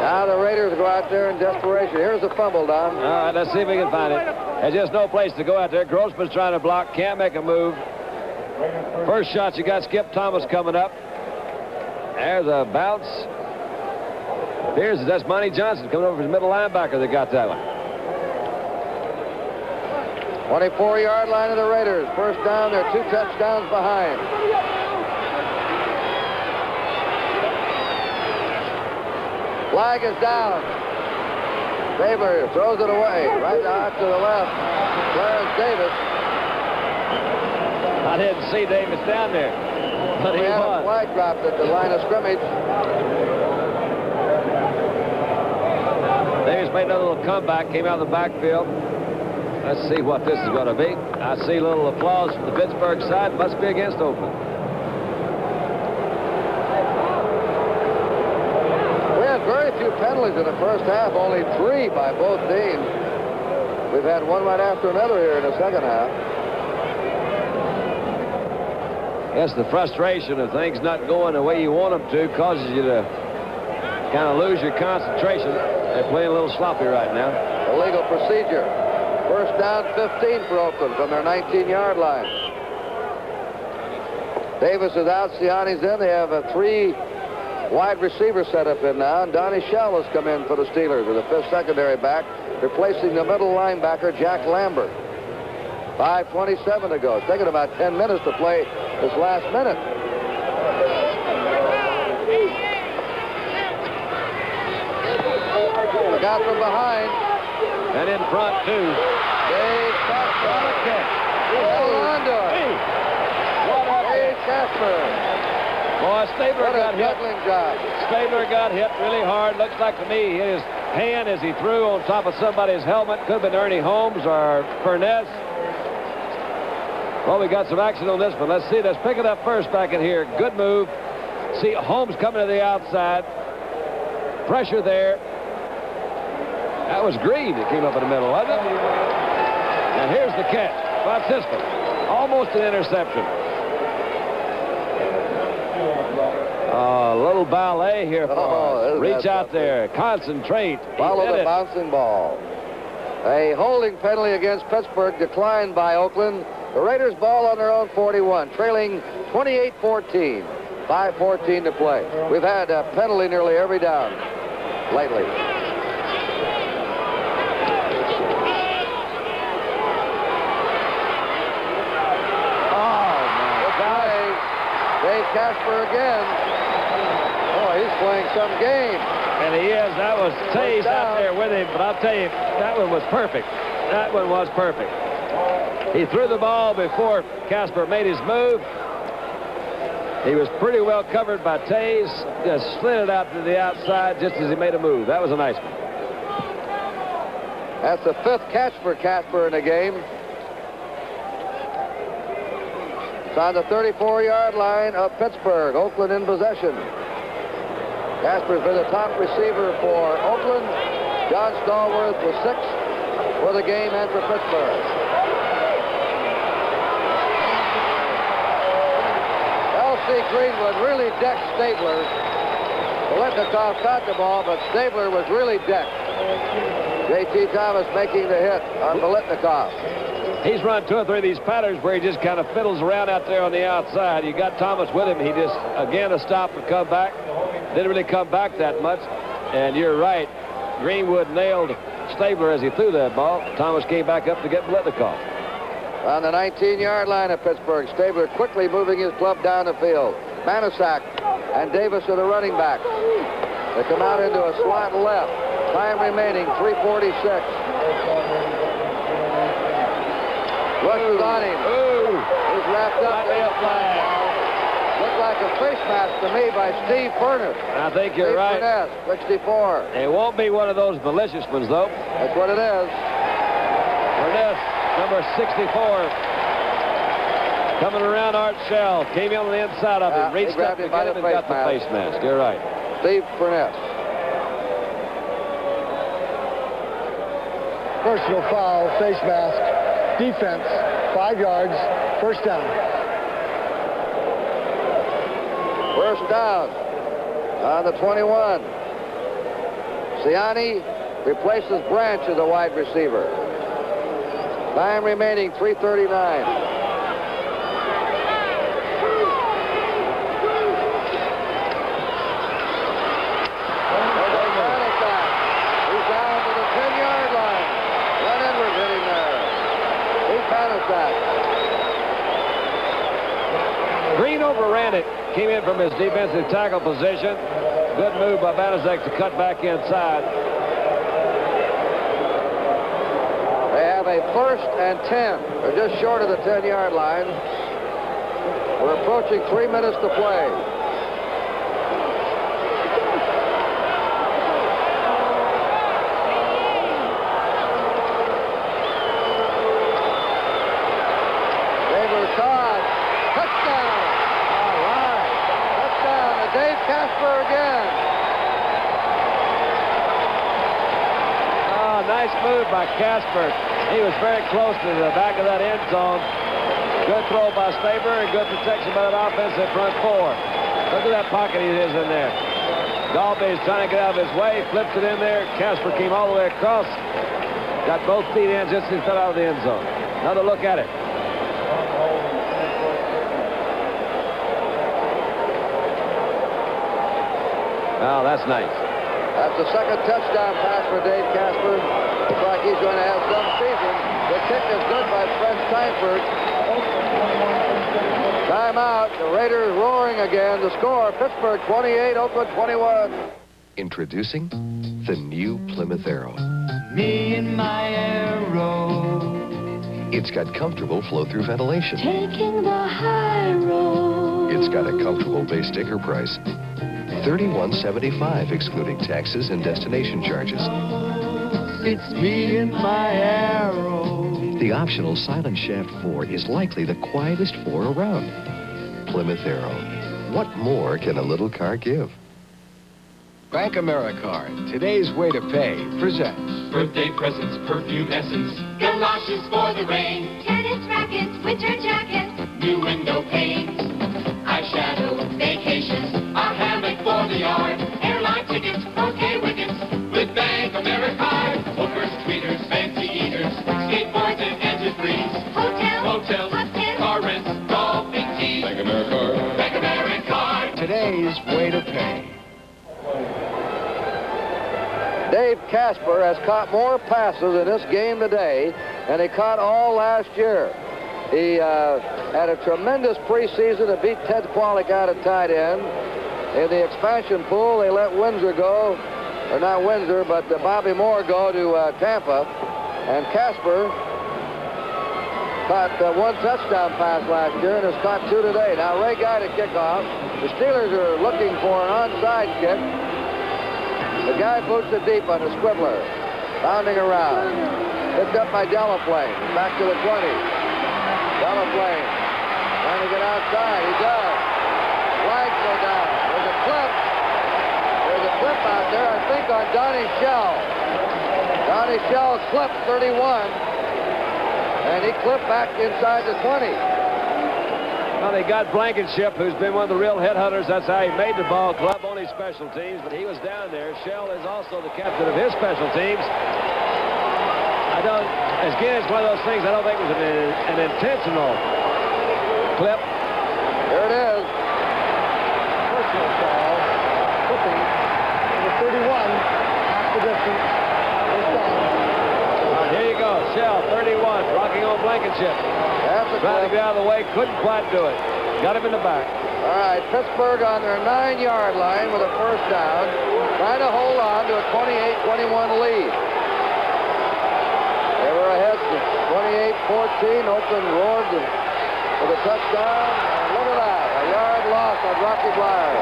Now the Raiders go out there in desperation. Here's the fumble, Don. All right, let's see if we can find it. There's just no place to go out there. Grossman's trying to block, can't make a move. First shot, you got Skip Thomas coming up. There's a bounce. Here's that's Monty Johnson coming over his middle linebacker that got that one. 24-yard line of the Raiders. First down, they're 2 touchdowns behind. Flag is down. Stabler throws it away. Right out to the left. Clarence Davis. I didn't see Davis down there, but he had was. A flag dropped at the line of scrimmage. Davis made another little comeback, came out of the backfield. Let's see what this is going to be. I see a little applause from the Pittsburgh side. Must be against Oakland. We had very few penalties in the first half, only 3 by both teams. We've had one right after another here in the second half. Yes, the frustration of things not going the way you want them to causes you to kind of lose your concentration. They're playing a little sloppy right now. Illegal procedure. First down, 15 for Oakland from their 19-yard line. Davis is out. Siani's in. They have a 3 wide receiver set up in now. And Donnie Shell has come in for the Steelers with the 5th secondary back, replacing the middle linebacker, Jack Lambert. 5:27 to go. It's taken about 10 minutes to play this last minute. Look out from behind. And in front, too. Dave Casper. What a catch. Held on to it. Hey. What a Dave Casper. Boy, Stabler got hit. Job. Stabler got hit really hard. Looks like to me he hit his hand as he threw on top of somebody's helmet. Could have been Ernie Holmes or Furness. Well, we got some action on this one. Let's see. Let's pick it up first back in here. Good move. See Holmes coming to the outside. Pressure there. That was Green that came up in the middle, wasn't it? And here's the catch. Watch this one. Almost an interception. A little ballet here for us. Reach out there. Concentrate. Follow the bouncing ball. A holding penalty against Pittsburgh declined by Oakland. The Raiders ball on their own 41, trailing 28-14. 5:14 to play. We've had a penalty nearly every down lately. Dave Casper again. Oh, he's playing some game. And he is. That was Tays out there with him. But I'll tell you, that one was perfect. That one was perfect. He threw the ball before Casper made his move. He was pretty well covered by Tays. Just slid it out to the outside just as he made a move. That was a nice one. That's the 5th catch for Casper in the game. It's on the 34-yard line of Pittsburgh. Oakland in possession. Casper's been the top receiver for Oakland. John Stallworth was 6th for the game and for Pittsburgh. J.C. Greenwood really decked Stabler. Biletnikoff caught the ball, but Stabler was really decked. J.T. Thomas making the hit on Biletnikoff. He's run 2 or 3 of these patterns where he just kind of fiddles around out there on the outside. You got Thomas with him. He just, again, a stop and come back. Didn't really come back that much. And you're right. Greenwood nailed Stabler as he threw that ball. Thomas came back up to get Biletnikoff. On the 19-yard line of Pittsburgh, Stabler quickly moving his club down the field. Manasak and Davis are the running back. They come out into a slot left. Time remaining, 3:46. Rushes on him. He's wrapped up. Looked like a face mask to me by Steve Furness. I think you're right. Furness, 64. It won't be one of those malicious ones, though. That's what it is. Furness, number 64. Coming around Art Shell. Came in on the inside of him. Reached up to get him and got the face mask. You're right. Steve Furness. Personal foul, face mask, defense, 5 yards, first down. First down on the 21. Siani replaces Branch as a wide receiver. Time remaining, 3:39. He's down to the 10-yard line. Len Edwards hitting there. He's Panasak. Green overran it. Came in from his defensive tackle position. Good move by Banaszak to cut back inside. They have a 1st and 10. They're just short of the 10-yard line. We're approaching 3 minutes to play. Stabler caught. Touchdown. All right. Touchdown to Dave Casper again. Oh, nice move by Casper. He was very close to the back of that end zone. Good throw by Stabler and good protection by that offensive front 4. Look at that pocket he is in there. Dalby is trying to get out of his way. Flips it in there. Casper came all the way across. Got both feet in just as he fell out of the end zone. Another look at it. Oh, that's nice. That's the second touchdown pass for Dave Casper. Looks like he's going to have some season. The kick is good by Fred Steinfurt. Timeout. The Raiders roaring again. The score, Pittsburgh 28, Oakland 21. Introducing the new Plymouth Arrow. Me and my arrow. It's got comfortable flow-through ventilation. Taking the high road. It's got a comfortable base sticker price. $31.75, excluding taxes and destination charges. It's me and my arrow. The optional Silent Shaft 4 is likely the quietest 4 around. Plymouth Arrow. What more can a little car give? Bank AmeriCard, today's way to pay, presents. Birthday presents, perfume essence. Galoshes for the rain. Tennis rackets, winter jackets. New window panes. Eyeshadow, vacations. A hammock for the yard. Airline tickets, okay wickets. With Bank AmeriCard. Hookers, tweeters, fancy eaters. Skateboards and antifreeze. Hotels, car rents, golfing tees. Bank AmeriCard. Bank AmeriCard. Today's way to pay. Dave Casper has caught more passes in this game today than he caught all last year. He had a tremendous preseason to beat Ted Kwolek out at tight end. In the expansion pool, they let Windsor go, or not Windsor, but Bobby Moore go to Tampa. And Casper caught 1 touchdown pass last year and has caught 2 today. Now Ray Guy to kick off. The Steelers are looking for an onside kick. The guy boots it deep on the squibbler. Bounding around. Picked up by Delaplane. Back to the 20. Delaplane trying to get outside. He does. Flags go down. There's a clip. There's a clip out there, I think, on Donnie Shell. Donnie Shell clipped 31. And he clipped back inside the 20. Well, they got Blankenship, who's been one of the real headhunters. That's how he made the ball club on his special teams, but he was down there. Shell is also the captain of his special teams. Again, it's one of those things I don't think was an intentional clip. Here it is. Personal foul. Flipping. Number 31. Half the distance. Here you go. Shell, 31, rocking on Blankenship. Trying to get out of the way, couldn't quite do it. Got him in the back. All right, Pittsburgh on their 9-yard line with a first down, trying to hold on to a 28-21 lead. They were ahead 28-14. Oakland roared for the touchdown. And look at that, a yard loss on Rocky Bleier.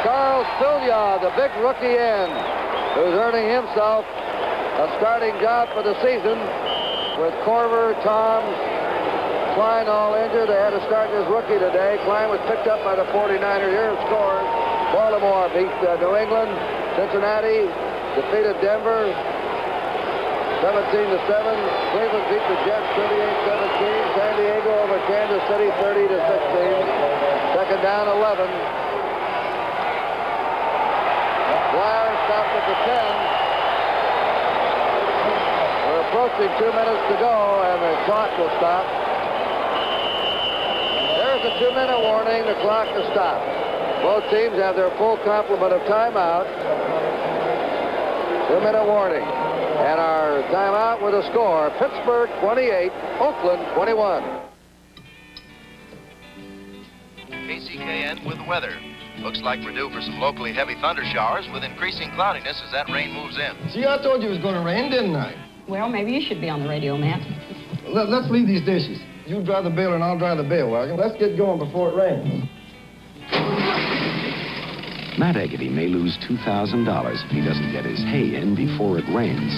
Charles Filya, the big rookie end, who's earning himself a starting job for the season with Corver, Tom, Klein all injured. They had to start his rookie today. Klein was picked up by the 49ers. Here are scores. Baltimore beat New England. Cincinnati defeated Denver 17-7. Cleveland beat the Jets 38-17. San Diego over Kansas City 30-16. Second down 11. Bleier stopped at the 10. We're approaching 2 minutes to go, and the clock will stop. There's a 2-minute warning. The clock is stopped. Both teams have their full complement of timeout. 2-minute warning. And our timeout with a score, Pittsburgh 28, Oakland 21. KCKN with the weather. Looks like we're due for some locally heavy thunder showers with increasing cloudiness as that rain moves in. See, I told you it was going to rain, didn't I? Well, maybe you should be on the radio, Matt. Let's leave these dishes. You drive the baler and I'll drive the bale wagon. Let's get going before it rains. Matt Eggety may lose $2,000 if he doesn't get his hay in before it rains.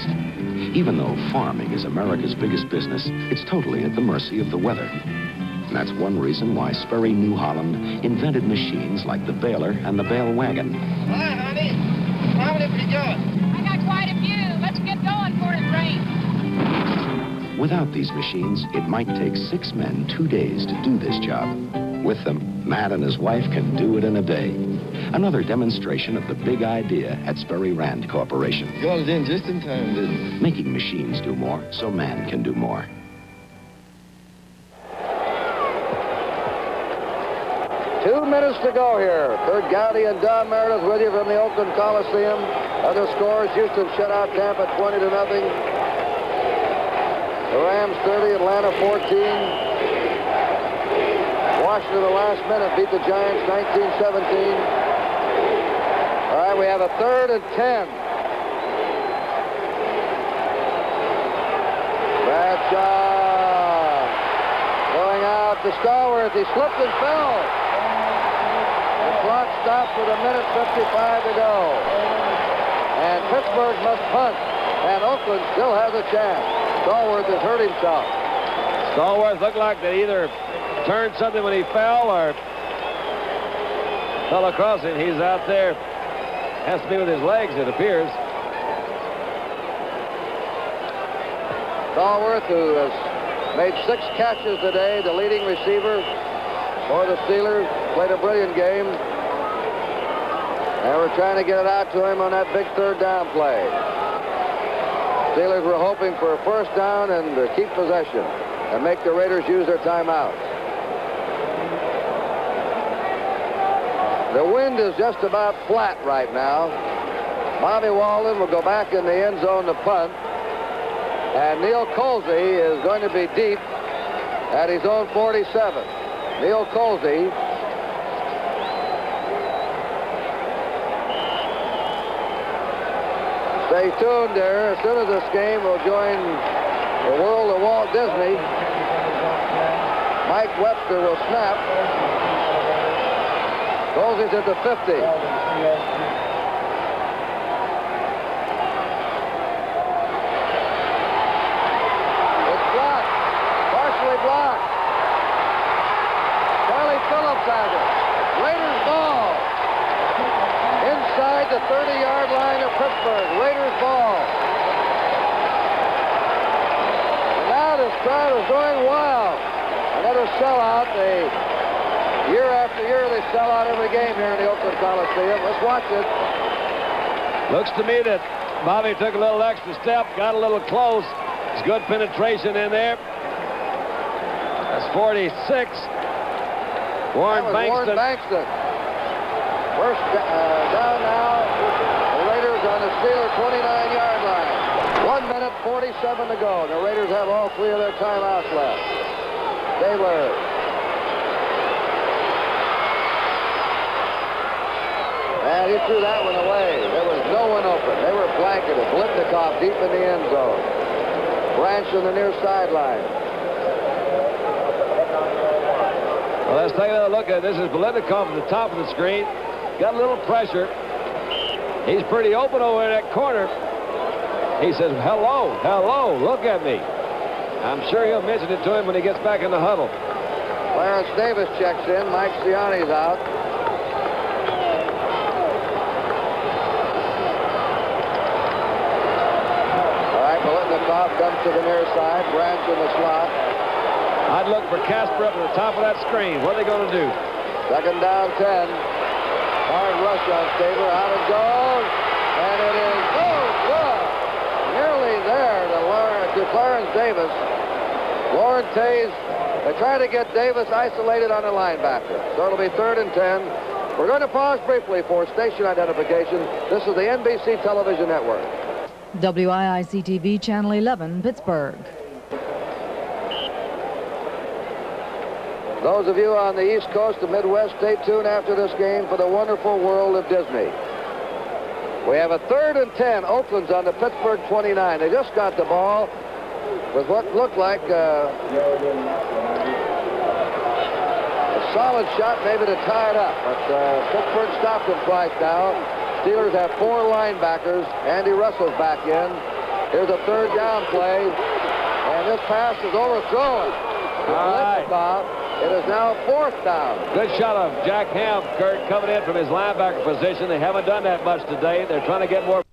Even though farming is America's biggest business, it's totally at the mercy of the weather. And that's one reason why Sperry New Holland invented machines like the baler and the bale wagon. Hi, honey. How many have you got? I got quite a few. Let's get going before it rains. Without these machines, it might take 6 men 2 days to do this job. With them, Matt and his wife can do it in a day. Another demonstration of the big idea at Sperry Rand Corporation. You got it in just in time, didn't you? Making machines do more so man can do more. Two minutes to go here. Kurt Gowdy and Don Meredith with you from the Oakland Coliseum. Other scores, Houston shut out Tampa 20-0. The Rams 30, Atlanta 14. Washington, the last minute, beat the Giants 19-17. All right, we have a 3rd and 10. Bradshaw going out to Stallworth. He slipped and fell. The clock stopped with 1:55 to go. And Pittsburgh must punt. And Oakland still has a chance. Stallworth has hurt himself. Stallworth looked like they either turned something when he fell or fell across him. He's out there. Has to be with his legs, it appears. Stallworth, who has made 6 catches today, the leading receiver for the Steelers, played a brilliant game. And we're trying to get it out to him on that big 3rd down play. Steelers were hoping for a first down and to keep possession and make the Raiders use their timeout. The wind is just about flat right now. Bobby Walden will go back in the end zone to punt. And Neil Colsey is going to be deep at his own 47. Neil Colsey. Stay tuned there. As soon as this game will join the world of Walt Disney, Mike Webster will snap. Colsey's at the 50. It's blocked. Partially blocked. Charlie Phillips has it. Raiders ball. Inside the 30-yard line of Pittsburgh. Raiders ball. And now this crowd is going wild. Another sellout. They Year after year, they sell out every game here in the Oakland Coliseum. Let's watch it. Looks to me that Bobby took a little extra step, got a little close. It's good penetration in there. That's 46. Warren Bankston. First down now. The Raiders on the Steeler 29-yard line. 1 minute, 47 to go. The Raiders have all 3 of their timeouts left. Stabler. And he threw that one away. There was no one open. They were blanketed. Blitnikoff deep in the end zone. Branch on the near sideline. Well, let's take another look at it. This is Blitnikoff at the top of the screen. Got a little pressure. He's pretty open over in that corner. He says, hello, hello, look at me. I'm sure he'll mention it to him when he gets back in the huddle. Clarence Davis checks in. Mike Siani's out. All right, Blitnikoff comes to the near side. Branch in the slot. I'd look for Casper up at the top of that screen. What are they going to do? Second down, 10. Hard rush on Stabler. Out it goes. And it is good. Nearly there to Clarence Davis. Lauren Tays, they try to get Davis isolated on the linebacker. So it'll be 3rd and 10. We're going to pause briefly for station identification. This is the NBC Television Network. WIIC-TV Channel 11, Pittsburgh. Those of you on the East Coast, the Midwest, stay tuned after this game for the wonderful world of Disney. We have a 3rd and 10. Oakland's on the Pittsburgh 29. They just got the ball with what looked like a solid shot maybe to tie it up. But Pittsburgh stopped them twice now. Steelers have 4 linebackers. Andy Russell's back in. Here's a 3rd down play. And this pass is overthrown. All right. It is now 4th down. Good shot of Jack Ham, Kurt, coming in from his linebacker position. They haven't done that much today. They're trying to get more